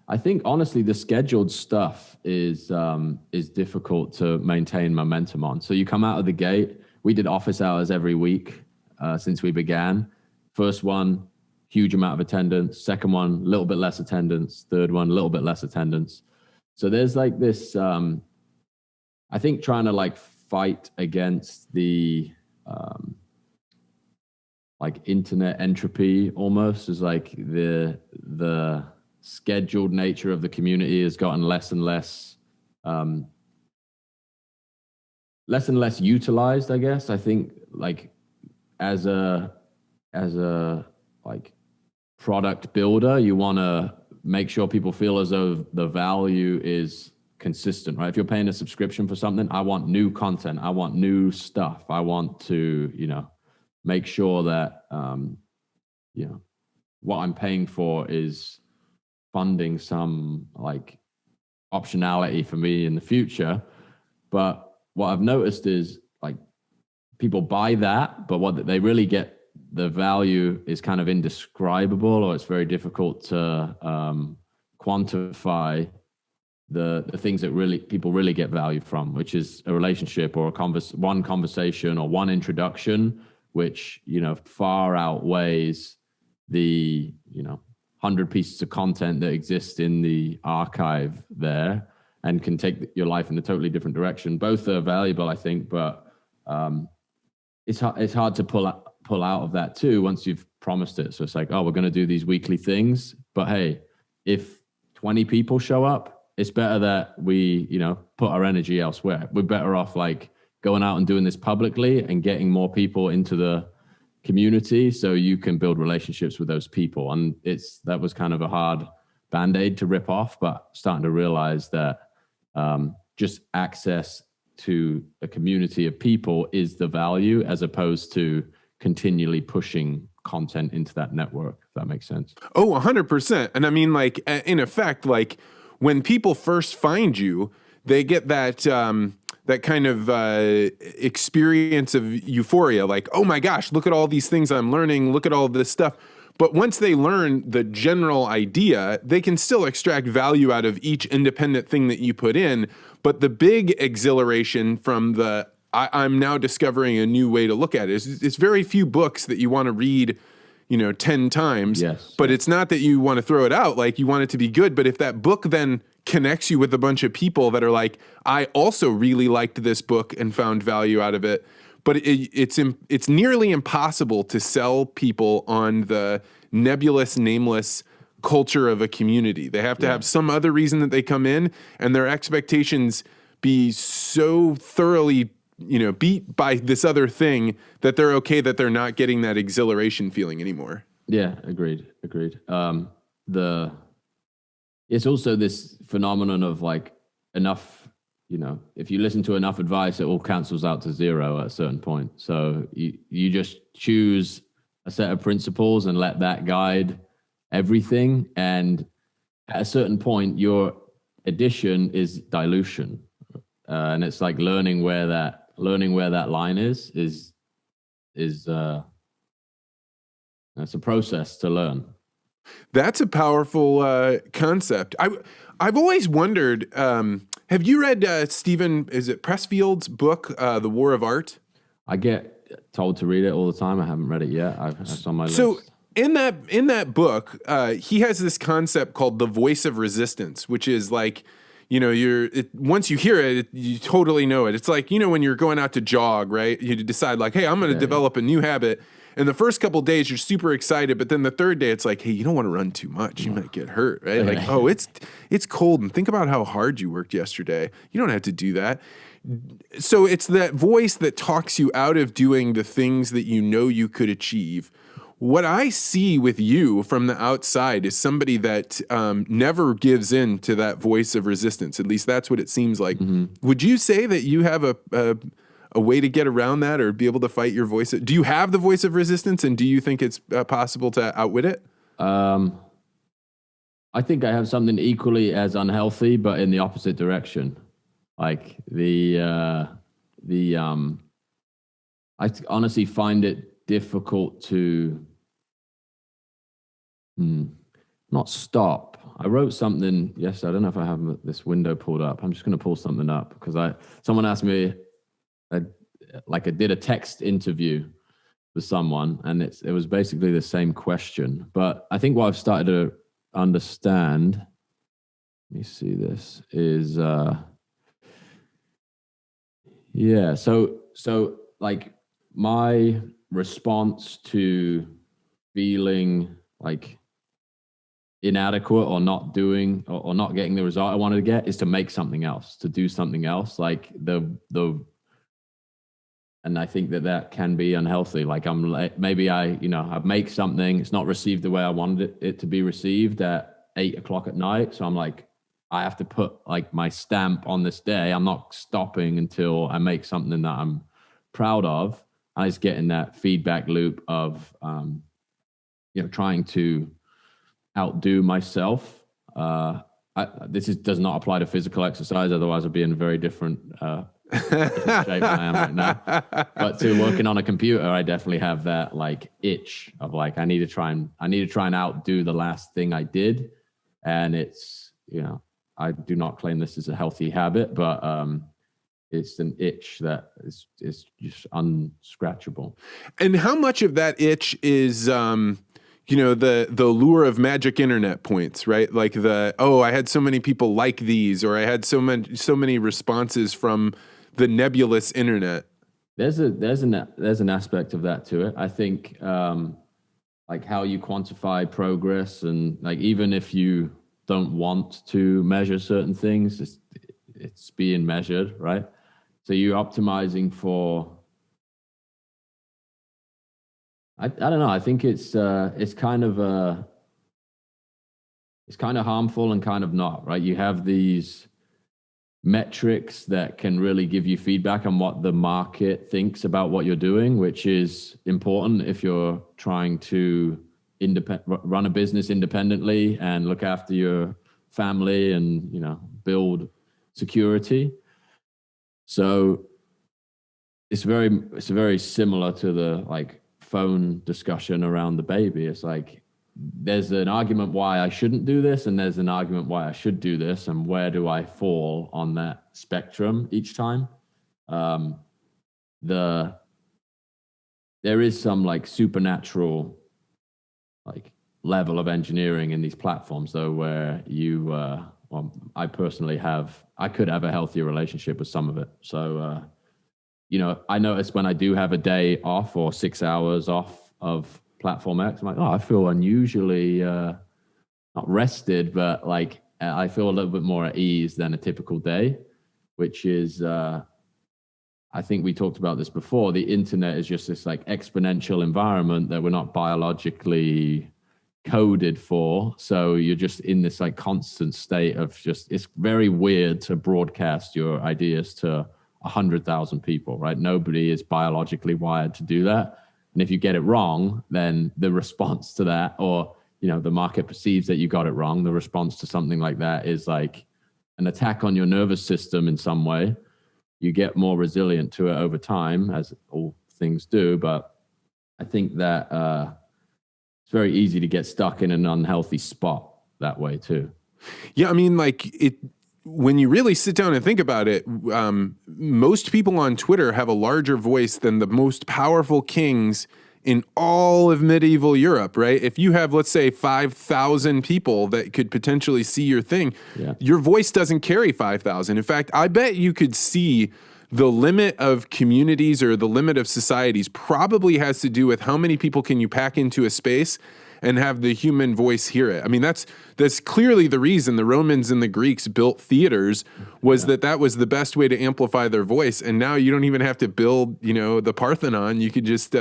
I think honestly, the scheduled stuff is difficult to maintain momentum on. So you come out of the gate. We did office hours every week since we began. First one, huge amount of attendance. Second one, a little bit less attendance. Third one, a little bit less attendance. So there's like this, I think, trying to like fight against the like internet entropy almost, is like the scheduled nature of the community has gotten less and less utilized, I guess. I think like as a like product builder, you want to make sure people feel as though the value is consistent, right? If you're paying a subscription for something, I want new content. I want new stuff. I want to, make sure that, what I'm paying for is funding some like optionality for me in the future. But what I've noticed is like people buy that, but what they really get, the value is kind of indescribable, or it's very difficult to quantify the things that really people really get value from, which is a relationship or one conversation or one introduction, which, you know, far outweighs the, you know, 100 pieces of content that exist in the archive there and can take your life in a totally different direction. Both are valuable, I think, but it's hard to pull out of that too once you've promised it. So it's like, oh, we're going to do these weekly things, but hey, if 20 people show up, it's better that we, you know, put our energy elsewhere. We're better off like going out and doing this publicly and getting more people into the community so you can build relationships with those people. And that was kind of a hard Band-Aid to rip off, but starting to realize that just access to a community of people is the value, as opposed to continually pushing content into that network, if that makes sense. Oh, 100%. And I mean, like, in effect, like when people first find you, they get that that kind of experience of euphoria, like, oh my gosh, look at all these things I'm learning, look at all this stuff. But once they learn the general idea, they can still extract value out of each independent thing that you put in. But the big exhilaration from I'm now discovering a new way to look at it. It's very few books that you want to read, you know, 10 times. Yes. But it's not that you want to throw it out. Like, you want it to be good. But if that book then connects you with a bunch of people that are like, I also really liked this book and found value out of it. But it's nearly impossible to sell people on the nebulous, nameless culture of a community. They have to have some other reason that they come in, and their expectations be so thoroughly, you know, beat by this other thing that they're okay that they're not getting that exhilaration feeling anymore. Yeah, agreed. It's also this phenomenon of like enough, you know, if you listen to enough advice, it all cancels out to zero at a certain point. So you just choose a set of principles and let that guide everything. And at a certain point, your addition is dilution. And it's like learning where that line is it's a process to learn. That's a powerful concept. I've always wondered, have you read Stephen, is it Pressfield's book, The War of Art? I get told to read it all the time. I haven't read it yet. It's on my list. So in that book, he has this concept called the voice of resistance, which is like, you know, once you hear it, you totally know it. It's like, you know, when you're going out to jog, right? You decide like, hey, I'm going to develop a new habit. And the first couple of days, you're super excited. But then the third day, it's like, hey, you don't want to run too much. You might get hurt, right? Like, oh, it's cold. And think about how hard you worked yesterday. You don't have to do that. So it's that voice that talks you out of doing the things that you know you could achieve. What I see with you from the outside is somebody that never gives in to that voice of resistance. At least that's what it seems like. Mm-hmm. Would you say that you have a way to get around that or be able to fight your voice? Do you have the voice of resistance, and do you think it's possible to outwit it? I think I have something equally as unhealthy, but in the opposite direction. Like I honestly find it difficult to not stop. I wrote something yesterday. I don't know if I have this window pulled up. I'm just going to pull something up because someone asked me, I did a text interview with someone, and it was basically the same question. But I think what I've started to understand, let me see this, is so like my response to feeling like inadequate or not doing or not getting the result I wanted to get is to make something else, to do something else. Like and I think that can be unhealthy. Like maybe I make something, it's not received the way I wanted it to be received at 8:00 at night. So I'm like, I have to put like my stamp on this day. I'm not stopping until I make something that I'm proud of. I just get in that feedback loop of, trying to outdo myself. does not apply to physical exercise. Otherwise, I'd be in a very different shape than I am right now. But to working on a computer, I definitely have that like itch of like I need to try and outdo the last thing I did. And it's, I do not claim this is a healthy habit, but it's an itch that is just unscratchable. And how much of that itch is the lure of magic internet points, right? Like I had so many people like these, or I had so many responses from the nebulous internet. There's an aspect of that to it. I think like how you quantify progress, and like even if you don't want to measure certain things, it's being measured, right? So you're optimizing for. I don't know. I think it's kind of harmful and kind of not, right? You have these metrics that can really give you feedback on what the market thinks about what you're doing, which is important if you're trying to run a business independently and look after your family and, build security. So it's very similar to the like phone discussion around the baby. It's like there's an argument why I shouldn't do this, and there's an argument why I should do this, and where do I fall on that spectrum each time? There is some like supernatural like level of engineering in these platforms though, where I could have a healthier relationship with some of it. So I notice when I do have a day off or 6 hours off of Platform X, I'm like, I feel unusually not rested, but like I feel a little bit more at ease than a typical day, which is, I think we talked about this before. The internet is just this like exponential environment that we're not biologically coded for. So you're just in this like constant state of it's very weird to broadcast your ideas to 100,000 people, right? Nobody is biologically wired to do that. And if you get it wrong, then the response to that, or, the market perceives that you got it wrong, the response to something like that is like an attack on your nervous system in some way. You get more resilient to it over time, as all things do. But I think that it's very easy to get stuck in an unhealthy spot that way too. Yeah, I mean, when you really sit down and think about it, most people on Twitter have a larger voice than the most powerful kings in all of medieval Europe, right? If you have, let's say, 5,000 people that could potentially see your thing, your voice doesn't carry 5,000. In fact, I bet you could see the limit of communities or the limit of societies probably has to do with how many people can you pack into a space and have the human voice hear it. I mean, that's clearly the reason the Romans and the Greeks built theaters, was that was the best way to amplify their voice. And now you don't even have to build, the Parthenon. You could just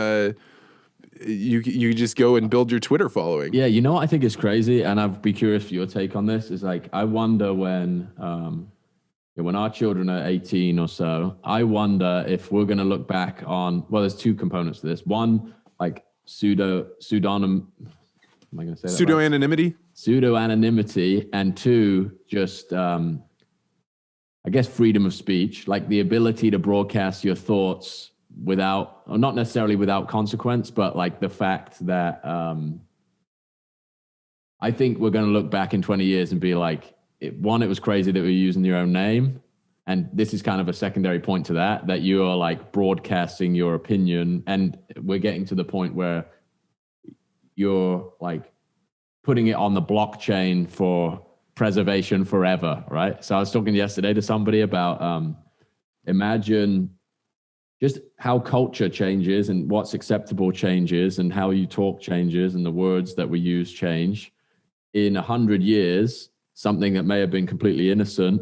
you just go and build your Twitter following. Yeah, what I think is crazy, and I'd be curious for your take on this, is like I wonder when our children are 18 or so, I wonder if we're going to look back on, there's two components to this. One, like pseudo-anonymity, and two, just I guess freedom of speech, like the ability to broadcast your thoughts without, or not necessarily without consequence, but like the fact that I think we're going to look back in 20 years and be like, it was crazy that we're using your own name. And this is kind of a secondary point to that you are like broadcasting your opinion. And we're getting to the point where you're like putting it on the blockchain for preservation forever, right? So I was talking yesterday to somebody about imagine just how culture changes and what's acceptable changes and how you talk changes and the words that we use change. In 100 years, something that may have been completely innocent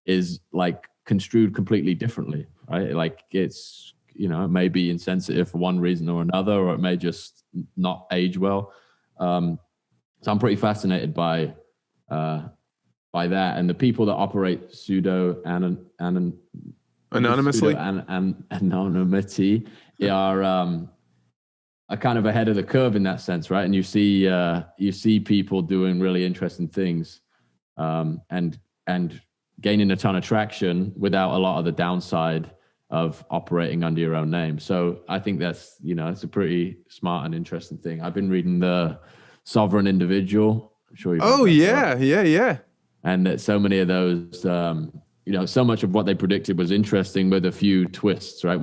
is like construed completely differently, right? Like it's, it may be insensitive for one reason or another, or it may just not age well. So I'm pretty fascinated by that. And the people that operate anonymously and anonymity are kind of ahead of the curve in that sense, right? And you see people doing really interesting things. and gaining a ton of traction without a lot of the downside of operating under your own name. So I think that's, it's a pretty smart and interesting thing. I've been reading The Sovereign Individual. I'm sure you've Oh, yeah, yeah. And that so many of those, so much of what they predicted was interesting with a few twists, right?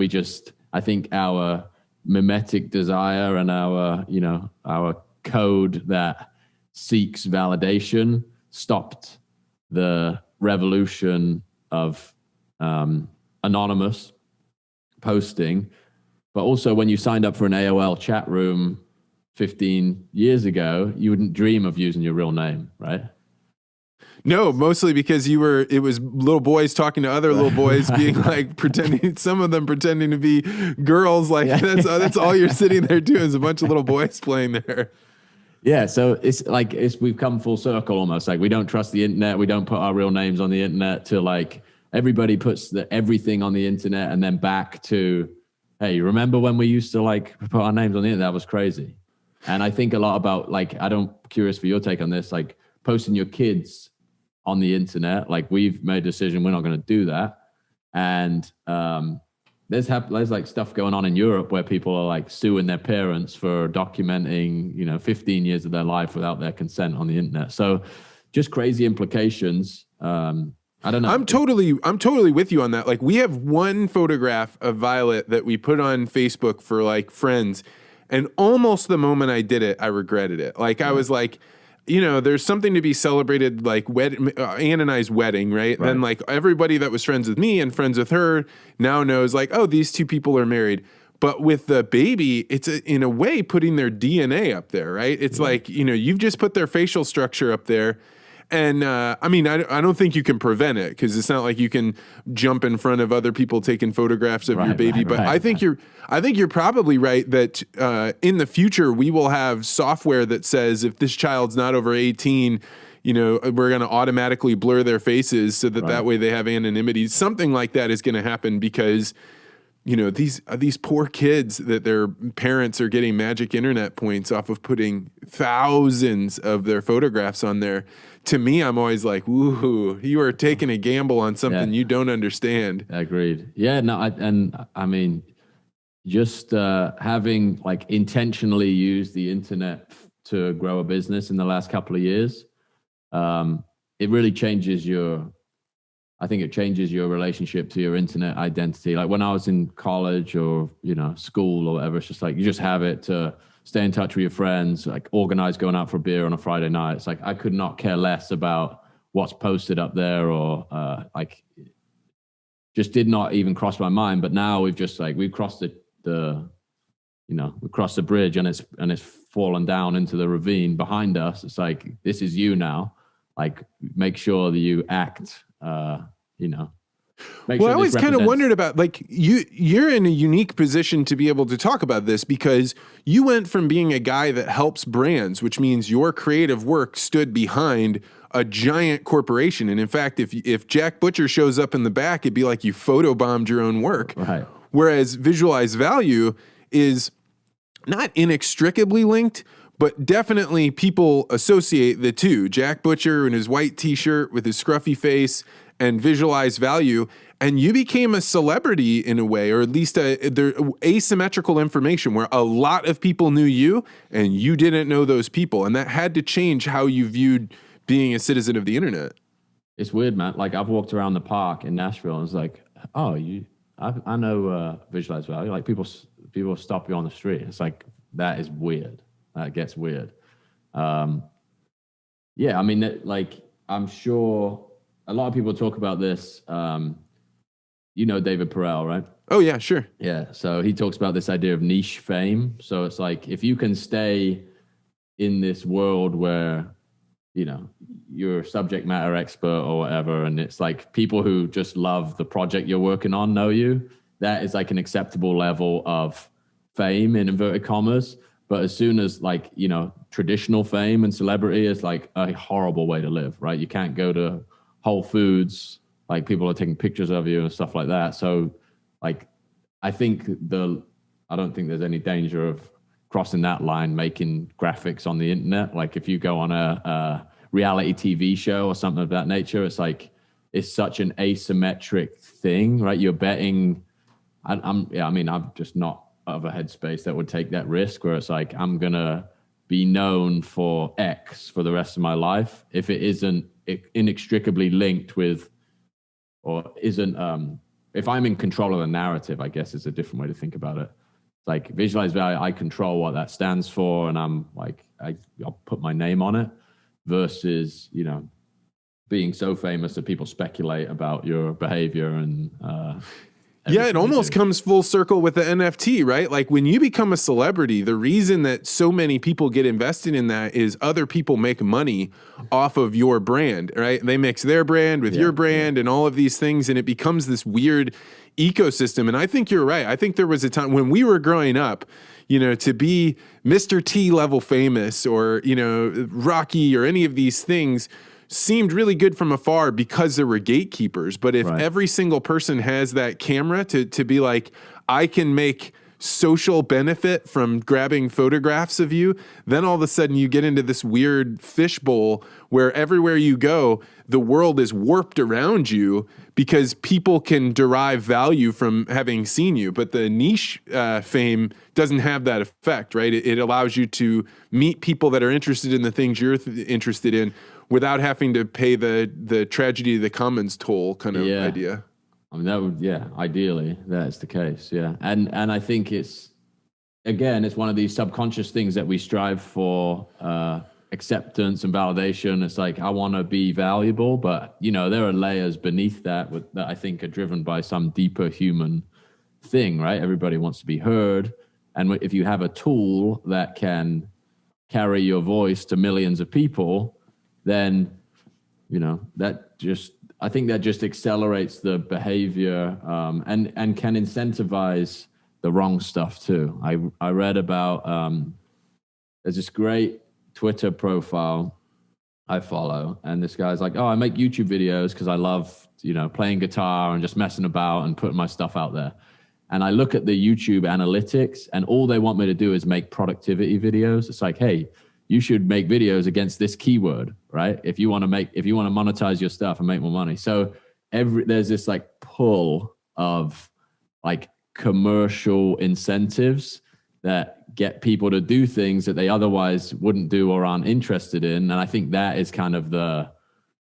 I think our mimetic desire and our code that seeks validation stopped the revolution of anonymous posting. But also when you signed up for an AOL chat room 15 years ago, you wouldn't dream of using your real name, right? No, mostly because it was little boys talking to other little boys being like some of them pretending to be girls. Like that's all you're sitting there doing is a bunch of little boys playing there. Yeah. So we've come full circle almost. Like we don't trust the internet. We don't put our real names on the internet to like everybody puts everything on the internet and then back to, hey, remember when we used to like put our names on the internet? That was crazy. And I think a lot about curious for your take on this, like posting your kids on the internet. Like we've made a decision, we're not going to do that. And there's like stuff going on in Europe where people are like suing their parents for documenting, 15 years of their life without their consent on the internet. So just crazy implications. I don't know. I'm totally with you on that. Like we have one photograph of Violet that we put on Facebook for like friends. And almost the moment I did it, I regretted it. Like I was like, there's something to be celebrated, like Ann and I's wedding, right? Then like everybody that was friends with me and friends with her now knows like, oh, these two people are married. But with the baby, it's in a way putting their DNA up there, right? It's like, you've just put their facial structure up there. And I don't think you can prevent it because it's not like you can jump in front of other people taking photographs of your baby. But I think you're probably right that in the future we will have software that says if this child's not over 18, we're going to automatically blur their faces so that way they have anonymity. Something like that is going to happen because these poor kids that their parents are getting magic internet points off of putting thousands of their photographs on there. To me, I'm always like, "Ooh, you are taking a gamble on something you don't understand." Agreed. Yeah, no, I mean, just having like intentionally used the internet to grow a business in the last couple of years, it really changes I think it changes your relationship to your internet identity. Like when I was in college or, school or whatever, it's just like, you just have it to stay in touch with your friends, like organize going out for a beer on a Friday night. It's like, I could not care less about what's posted up there or just did not even cross my mind. But now we've just like, we've crossed we crossed the bridge and it's fallen down into the ravine behind us. It's like, this is you now. Like, make sure that you act, I always kind of wondered about like you're in a unique position to be able to talk about this because you went from being a guy that helps brands, which means your creative work stood behind a giant corporation. And in fact, if Jack Butcher shows up in the back, it'd be like you photobombed your own work. Right. Whereas Visualize Value is not inextricably linked, but definitely people associate the two. Jack Butcher in his white t-shirt with his scruffy face and Visualize Value. And you became a celebrity in a way, or at least asymmetrical information where a lot of people knew you and you didn't know those people. And that had to change how you viewed being a citizen of the internet. It's weird, man. Like I've walked around the park in Nashville and it's like, oh, I know Visualize Value. Like people stop you on the street. It's like, that is weird. That gets weird. I'm sure a lot of people talk about this. David Perel, right? Oh, yeah, sure. Yeah. So he talks about this idea of niche fame. So it's like, if you can stay in this world where, you're a subject matter expert or whatever, and it's like people who just love the project you're working on know you, that is like an acceptable level of fame in inverted commas. But as soon as traditional fame and celebrity is like a horrible way to live, right? You can't go to Whole Foods, like people are taking pictures of you and stuff like that. So like, I don't think there's any danger of crossing that line, making graphics on the internet. Like if you go on a reality TV show or something of that nature. It's like, it's such an asymmetric thing, right? You're betting. I'm just not of a headspace that would take that risk where it's like, I'm going to be known for X for the rest of my life if it isn't inextricably linked with, or isn't, if I'm in control of the narrative, I guess is a different way to think about it. Like visualized value, I control what that stands for, and I'm like, I'll put my name on it, versus, you know, being so famous that people speculate about your behavior and yeah, it almost comes full circle with the NFT, right? Like when you become a celebrity, the reason that so many people get invested in that is other people make money off of your brand, right? They mix their brand with your brand and all of these things, and it becomes this weird ecosystem. And I think you're right. I think there was a time when we were growing up, you know, to be Mr. T level famous, or, you know, Rocky, or any of these things seemed really good from afar because there were gatekeepers. But if every single person has that camera to be like, I can make social benefit from grabbing photographs of you, then all of a sudden you get into this weird fishbowl where everywhere you go, the world is warped around you because people can derive value from having seen you. But the niche fame doesn't have that effect, right? It allows you to meet people that are interested in the things you're interested in without having to pay the tragedy of the commons toll kind of idea. I mean, that would, ideally that's the case. Yeah. And I think it's one of these subconscious things that we strive for, acceptance and validation. It's like, I want to be valuable, but you know, there are layers beneath that that I think are driven by some deeper human thing, right? Everybody wants to be heard. And if you have a tool that can carry your voice to millions of people, then, you know, I think that just accelerates the behavior, and can incentivize the wrong stuff too. I read about, there's this great Twitter profile I follow, and this guy's like, oh, I make YouTube videos because I love, you know, playing guitar and just messing about and putting my stuff out there. And I look at the YouTube analytics, and all they want me to do is make productivity videos. It's like, hey, you should make videos against this keyword, right? If you want to monetize your stuff and make more money. So there's this like pull of like commercial incentives that get people to do things that they otherwise wouldn't do or aren't interested in. And I think that is kind of the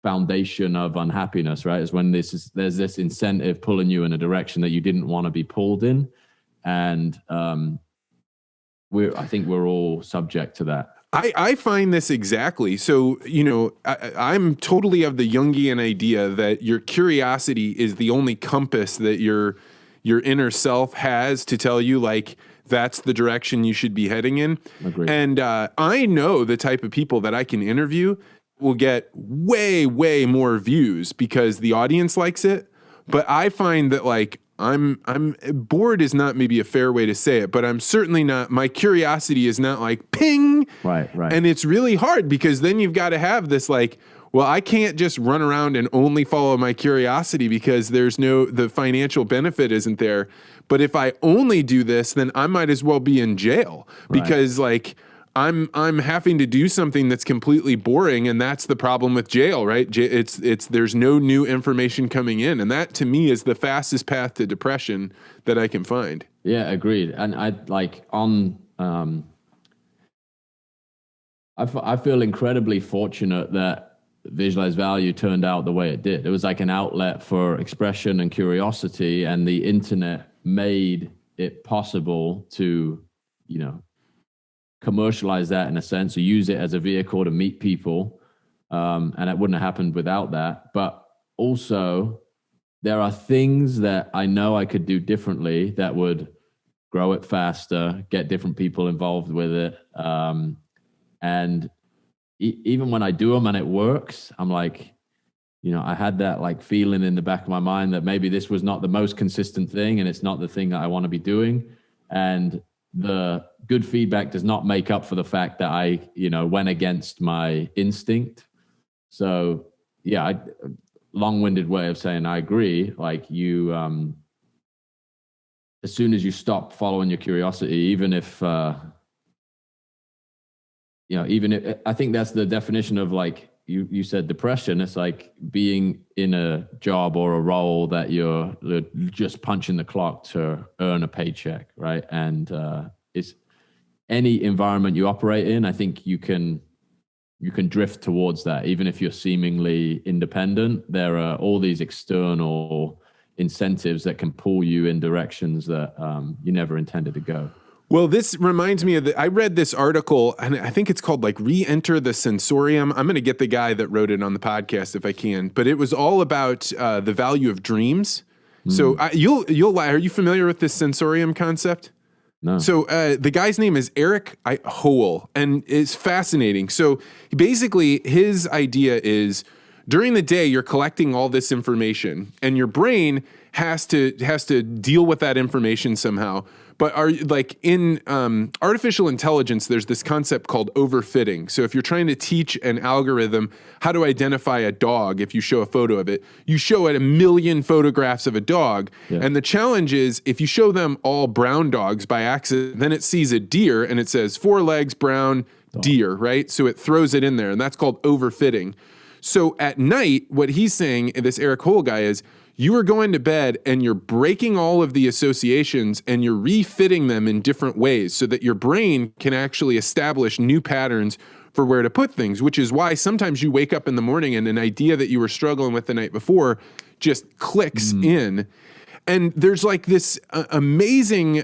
foundation of unhappiness, right? Is when there's this incentive pulling you in a direction that you didn't want to be pulled in. And I think we're all subject to that. I find this exactly. So, you know, I'm totally of the Jungian idea that your curiosity is the only compass that your inner self has to tell you, like, that's the direction you should be heading in. Agreed. And I know the type of people that I can interview will get way, way more views because the audience likes it. But I find that, like, I'm bored is not maybe a fair way to say it, but I'm certainly not, my curiosity is not like ping. Right. And it's really hard because then you've got to have this like, well, I can't just run around and only follow my curiosity because the financial benefit isn't there. But if I only do this, then I might as well be in jail because like, I'm having to do something that's completely boring, and that's the problem with jail, right? It's there's no new information coming in, and that to me is the fastest path to depression that I can find. Yeah, agreed. And I feel incredibly fortunate that Visualized Value turned out the way it did. It was like an outlet for expression and curiosity, and the internet made it possible to, you know, commercialize that in a sense, or use it as a vehicle to meet people. And it wouldn't have happened without that. But also, there are things that I know I could do differently that would grow it faster, get different people involved with it. And even when I do them and it works, I'm like, you know, I had that like feeling in the back of my mind that maybe this was not the most consistent thing, and it's not the thing that I want to be doing. And the good feedback does not make up for the fact that I, you know, went against my instinct. So yeah, long-winded way of saying I agree. Like you, as soon as you stop following your curiosity, even if, I think that's the definition of like you said depression. It's like being in a job or a role that you're just punching the clock to earn a paycheck, right? And it's any environment you operate in. I think you can drift towards that, even if you're seemingly independent. There are all these external incentives that can pull you in directions that you never intended to go. Well, this reminds me of I read this article, and I think it's called like Re-Enter the Sensorium. I'm going to get the guy that wrote it on the podcast if I can, but it was all about the value of dreams. So are you familiar with this sensorium concept? No. So the guy's name is Eric Hoel, and it's fascinating. So basically his idea is during the day, you're collecting all this information, and your brain has to deal with that information somehow. But in artificial intelligence, there's this concept called overfitting. So if you're trying to teach an algorithm how to identify a dog, if you show a photo of it, you show it 1 million photographs of a dog. Yeah. And the challenge is if you show them all brown dogs by accident, then it sees a deer and it says 4 legs, brown, deer, right? So it throws it in there, and that's called overfitting. So at night, what he's saying, this Eric Hoel guy, is you are going to bed and you're breaking all of the associations and you're refitting them in different ways so that your brain can actually establish new patterns for where to put things, which is why sometimes you wake up in the morning and an idea that you were struggling with the night before just clicks in. And there's like this amazing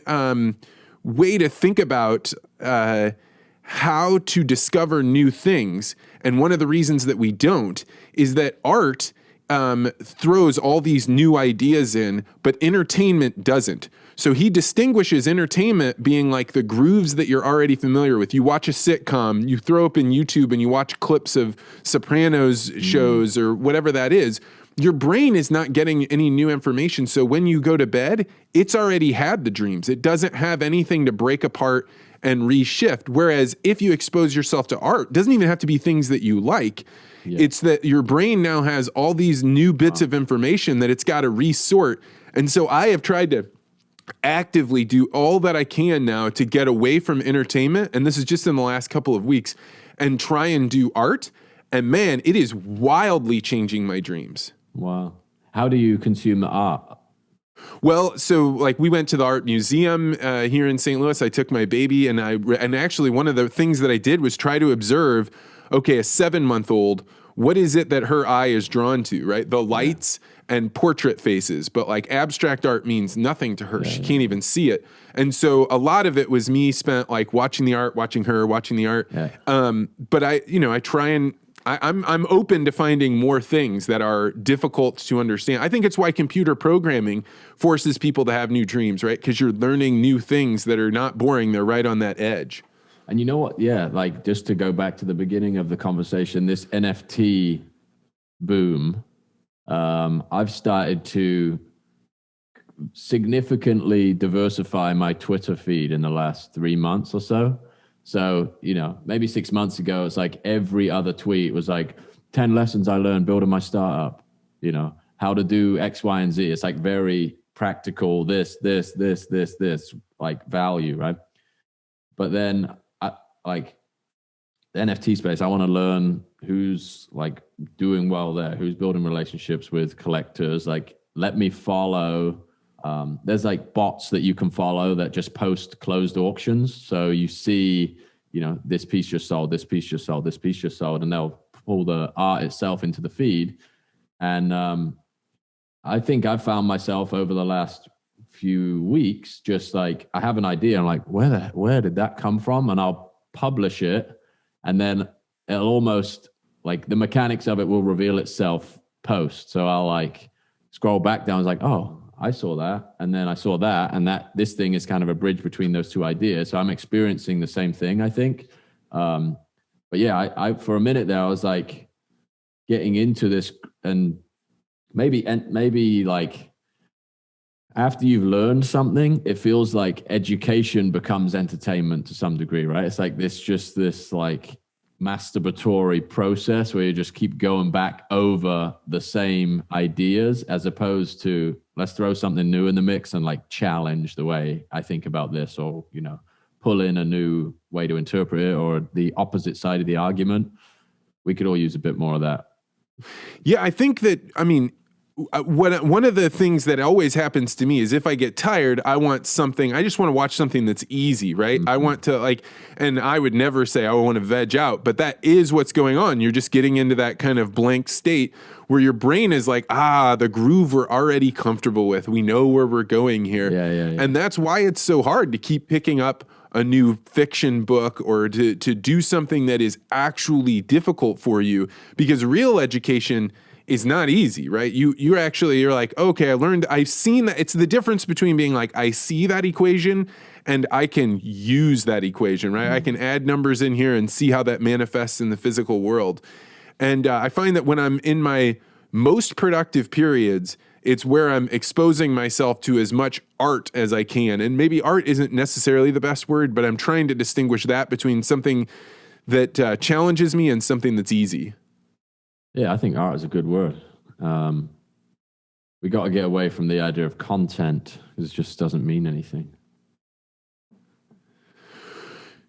way to think about how to discover new things. And one of the reasons that we don't is that art throws all these new ideas in, but entertainment doesn't. So he distinguishes entertainment being like the grooves that you're already familiar with. You watch a sitcom, you throw up in YouTube and you watch clips of Sopranos shows or whatever that is. Your brain is not getting any new information. So when you go to bed, it's already had the dreams. It doesn't have anything to break apart and reshift. Whereas if you expose yourself to art, it doesn't even have to be things that you like. Yeah. It's that your brain now has all these new bits of information that it's got to resort. And so I have tried to actively do all that I can now to get away from entertainment. And this is just in the last couple of weeks, and try and do art. And man, it is wildly changing my dreams. Wow. How do you consume the art? Well, so like we went to the art museum here in St. Louis. I took my baby, and actually one of the things that I did was try to observe, okay, a 7-month-old, what is it that her eye is drawn to, right? The lights and portrait faces, but like abstract art means nothing to her. She can't even see it. And so a lot of it was me spent like watching the art, watching her, watching the art. Yeah. But I try and I'm open to finding more things that are difficult to understand. I think it's why computer programming forces people to have new dreams, right? Because you're learning new things that are not boring. They're right on that edge. And you know what? Yeah, like just to go back to the beginning of the conversation, this NFT boom, I've started to significantly diversify my Twitter feed in the last 3 months or so. So, maybe 6 months ago, it's like every other tweet was like 10 lessons I learned building my startup, how to do X, Y, and Z. It's like very practical, this, like value, right? But then like the NFT space, I want to learn who's like doing well there, who's building relationships with collectors. Like, let me follow. There's like bots that you can follow that just post closed auctions. So you see, this piece just sold, this piece just sold, this piece just sold, and they'll pull the art itself into the feed. And I think I've found myself over the last few weeks, just like I have an idea. I'm like, where did that come from? And I'll publish it, and then it'll almost like the mechanics of it will reveal itself post. So I'll like scroll back down. I was like, oh, I saw that. And then I saw that, and this thing is kind of a bridge between those two ideas. So I'm experiencing the same thing, I think. But yeah, I for a minute there, I was like getting into this, and maybe like after you've learned something, it feels like education becomes entertainment to some degree, right? It's like this like masturbatory process where you just keep going back over the same ideas, as opposed to let's throw something new in the mix and like challenge the way I think about this, or, pull in a new way to interpret it, or the opposite side of the argument. we could all use a bit more of that. Yeah, I think that, I mean, one of the things that always happens to me is if I get tired, I just want to watch something that's easy, right? I want to and I would never say I want to veg out, but that is what's going on. You're just getting into that kind of blank state where your brain is like, the groove we're already comfortable with. We know where we're going here. Yeah. And that's why it's so hard to keep picking up a new fiction book or to do something that is actually difficult for you, because real education is not easy, right? You're like, okay, I've seen that. It's the difference between being like, I see that equation and I can use that equation, right? I can add numbers in here and see how that manifests in the physical world. And I find that when I'm in my most productive periods, it's where I'm exposing myself to as much art as I can. And maybe art isn't necessarily the best word, but I'm trying to distinguish that between something that challenges me and something that's easy. Yeah, I think art is a good word. We got to get away from the idea of content, because it just doesn't mean anything.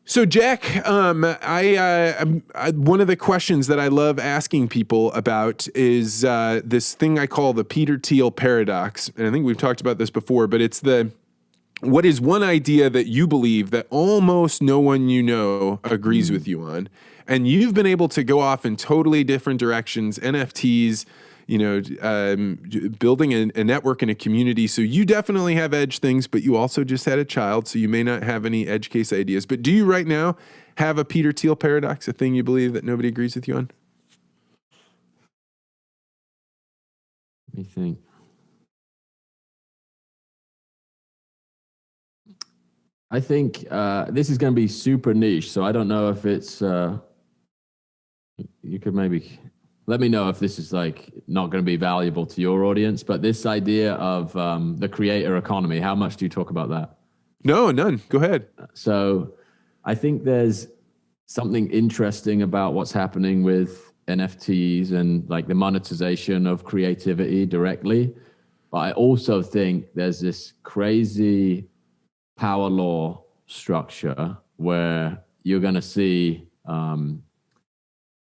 So, Jack, one of the questions that I love asking people about is this thing I call the Peter Thiel paradox. And I think we've talked about this before, but it's what is one idea that you believe that almost no one you know agrees with you on? And you've been able to go off in totally different directions, NFTs, building a network and a community. So you definitely have edge things, but you also just had a child, so you may not have any edge case ideas. But do you right now have a Peter Thiel paradox, a thing you believe that nobody agrees with you on? Let me think. I think this is going to be super niche, so I don't know if it's... you could maybe let me know if this is like not going to be valuable to your audience, but this idea of the creator economy, how much do you talk about that? No, none. Go ahead. So I think there's something interesting about what's happening with NFTs and like the monetization of creativity directly. But I also think there's this crazy power law structure where you're going to see,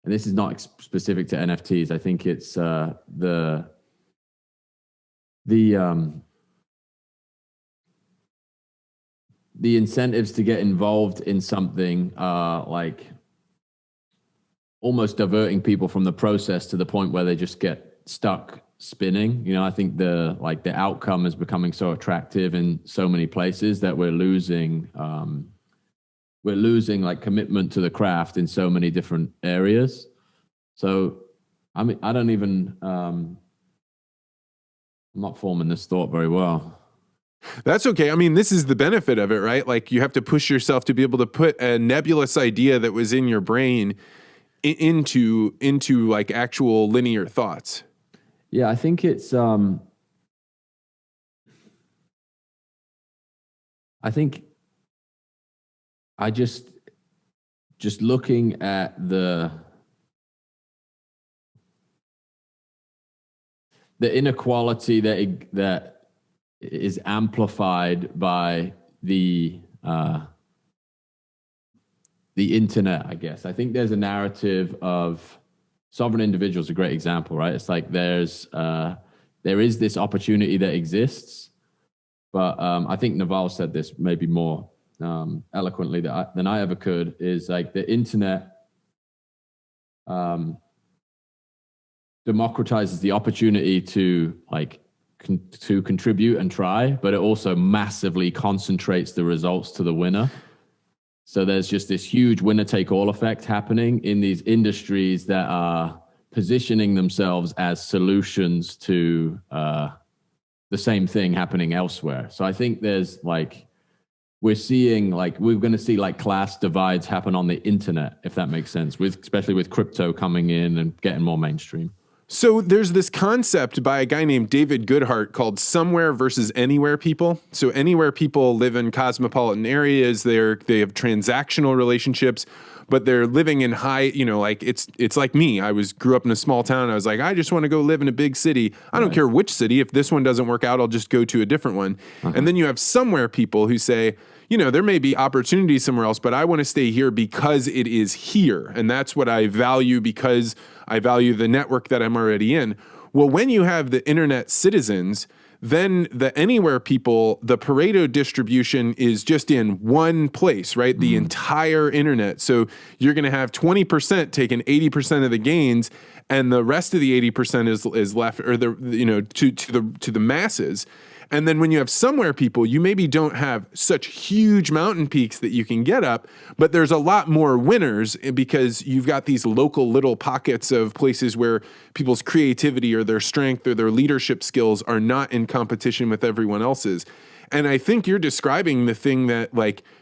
and this is not specific to NFTs. I think it's the incentives to get involved in something like almost diverting people from the process to the point where they just get stuck spinning. I think the outcome is becoming so attractive in so many places that we're losing like commitment to the craft in so many different areas. So, I mean, I'm not forming this thought very well. That's okay. I mean, this is the benefit of it, right? Like you have to push yourself to be able to put a nebulous idea that was in your brain into like actual linear thoughts. Yeah, I think it's, I think I just looking at the inequality that is amplified by the internet, I guess. I think there's a narrative of sovereign individuals, a great example, right? It's like there is this opportunity that exists, but I think Naval said this maybe more eloquently than I ever could, is like the internet democratizes the opportunity to to contribute and try, but it also massively concentrates the results to the winner. So there's just this huge winner-take-all effect happening in these industries that are positioning themselves as solutions to the same thing happening elsewhere. So I think there's we're going to see class divides happen on the internet, if that makes sense, especially with crypto coming in and getting more mainstream. So there's this concept by a guy named David Goodhart called somewhere versus anywhere people. So anywhere people live in cosmopolitan areas, they have transactional relationships, but they're living in high, like it's like me. Grew up in a small town. I was like, I just want to go live in a big city. I don't care which city. If this one doesn't work out, I'll just go to a different one. And then you have somewhere people who say, there may be opportunities somewhere else, but I want to stay here because it is here. And that's what I value, because I value the network that I'm already in. Well, when you have the internet citizens, then the anywhere people, the Pareto distribution is just in one place, right? The entire internet. So you're going to have 20% taking 80% of the gains, and the rest of the 80% is left, or to the masses. And then when you have somewhere people, you maybe don't have such huge mountain peaks that you can get up, but there's a lot more winners because you've got these local little pockets of places where people's creativity or their strength or their leadership skills are not in competition with everyone else's. And I think you're describing the thing that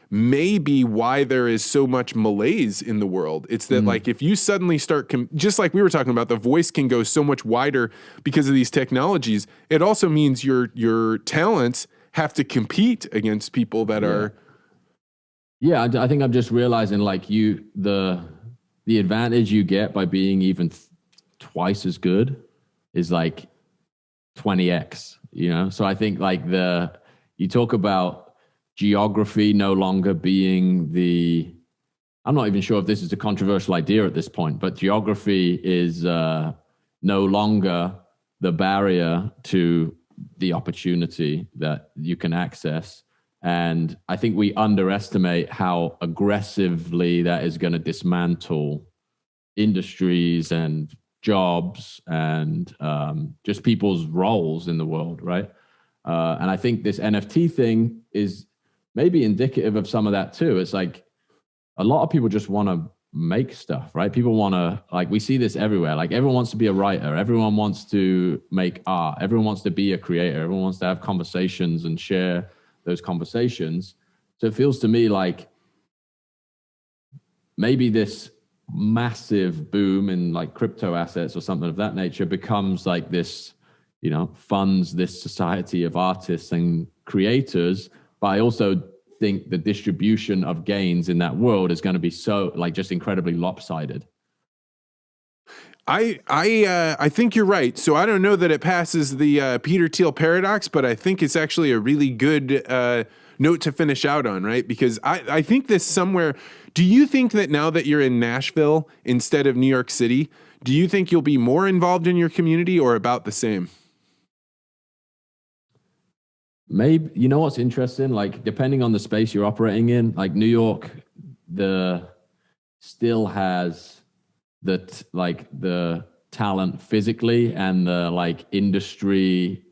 may be why there is so much malaise in the world. It's that if you suddenly start, just like we were talking about, the voice can go so much wider because of these technologies. It also means your talents have to compete against people that are. Yeah, I think I'm just realizing the advantage you get by being even twice as good is 20x, So I think you talk about geography no longer being I'm not even sure if this is a controversial idea at this point, but geography is no longer the barrier to the opportunity that you can access. And I think we underestimate how aggressively that is going to dismantle industries and jobs and just people's roles in the world, right? And I think this NFT thing is maybe indicative of some of that too. It's a lot of people just want to make stuff, right? People want to, we see this everywhere. Everyone wants to be a writer. Everyone wants to make art. Everyone wants to be a creator. Everyone wants to have conversations and share those conversations. So it feels to me like maybe this massive boom in crypto assets or something of that nature becomes this, funds this society of artists and creators. But I also think the distribution of gains in that world is going to be so just incredibly lopsided. I think you're right. So I don't know that it passes the Peter Thiel paradox, but I think it's actually a really good note to finish out on, right? Because I think this somewhere. Do you think that now that you're in Nashville instead of New York City, do you think you'll be more involved in your community or about the same? Maybe, what's interesting, depending on the space you're operating in, New York, still has the talent physically and the industry,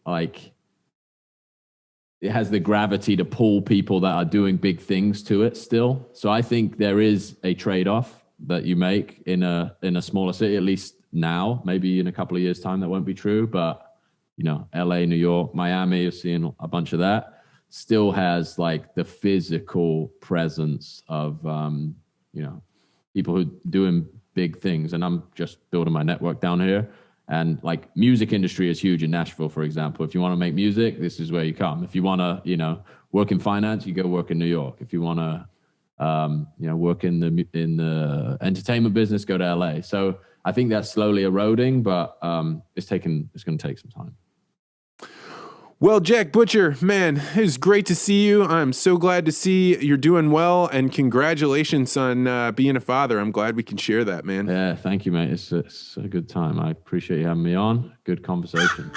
it has the gravity to pull people that are doing big things to it still. So I think there is a trade-off that you make in a smaller city, at least now. Maybe in a couple of years' time that won't be true, but LA, New York, Miami, you're seeing a bunch of that, still has the physical presence of, people who are doing big things. And I'm just building my network down here. And music industry is huge in Nashville, for example. If you want to make music, this is where you come. If you want to, work in finance, you go work in New York. If you want to, work in the entertainment business, go to LA. So I think that's slowly eroding, but it's going to take some time. Well, Jack Butcher, man, it was great to see you. I'm so glad to see you're doing well, and congratulations on being a father. I'm glad we can share that, man. Yeah, thank you, mate. It's a good time. I appreciate you having me on. Good conversation.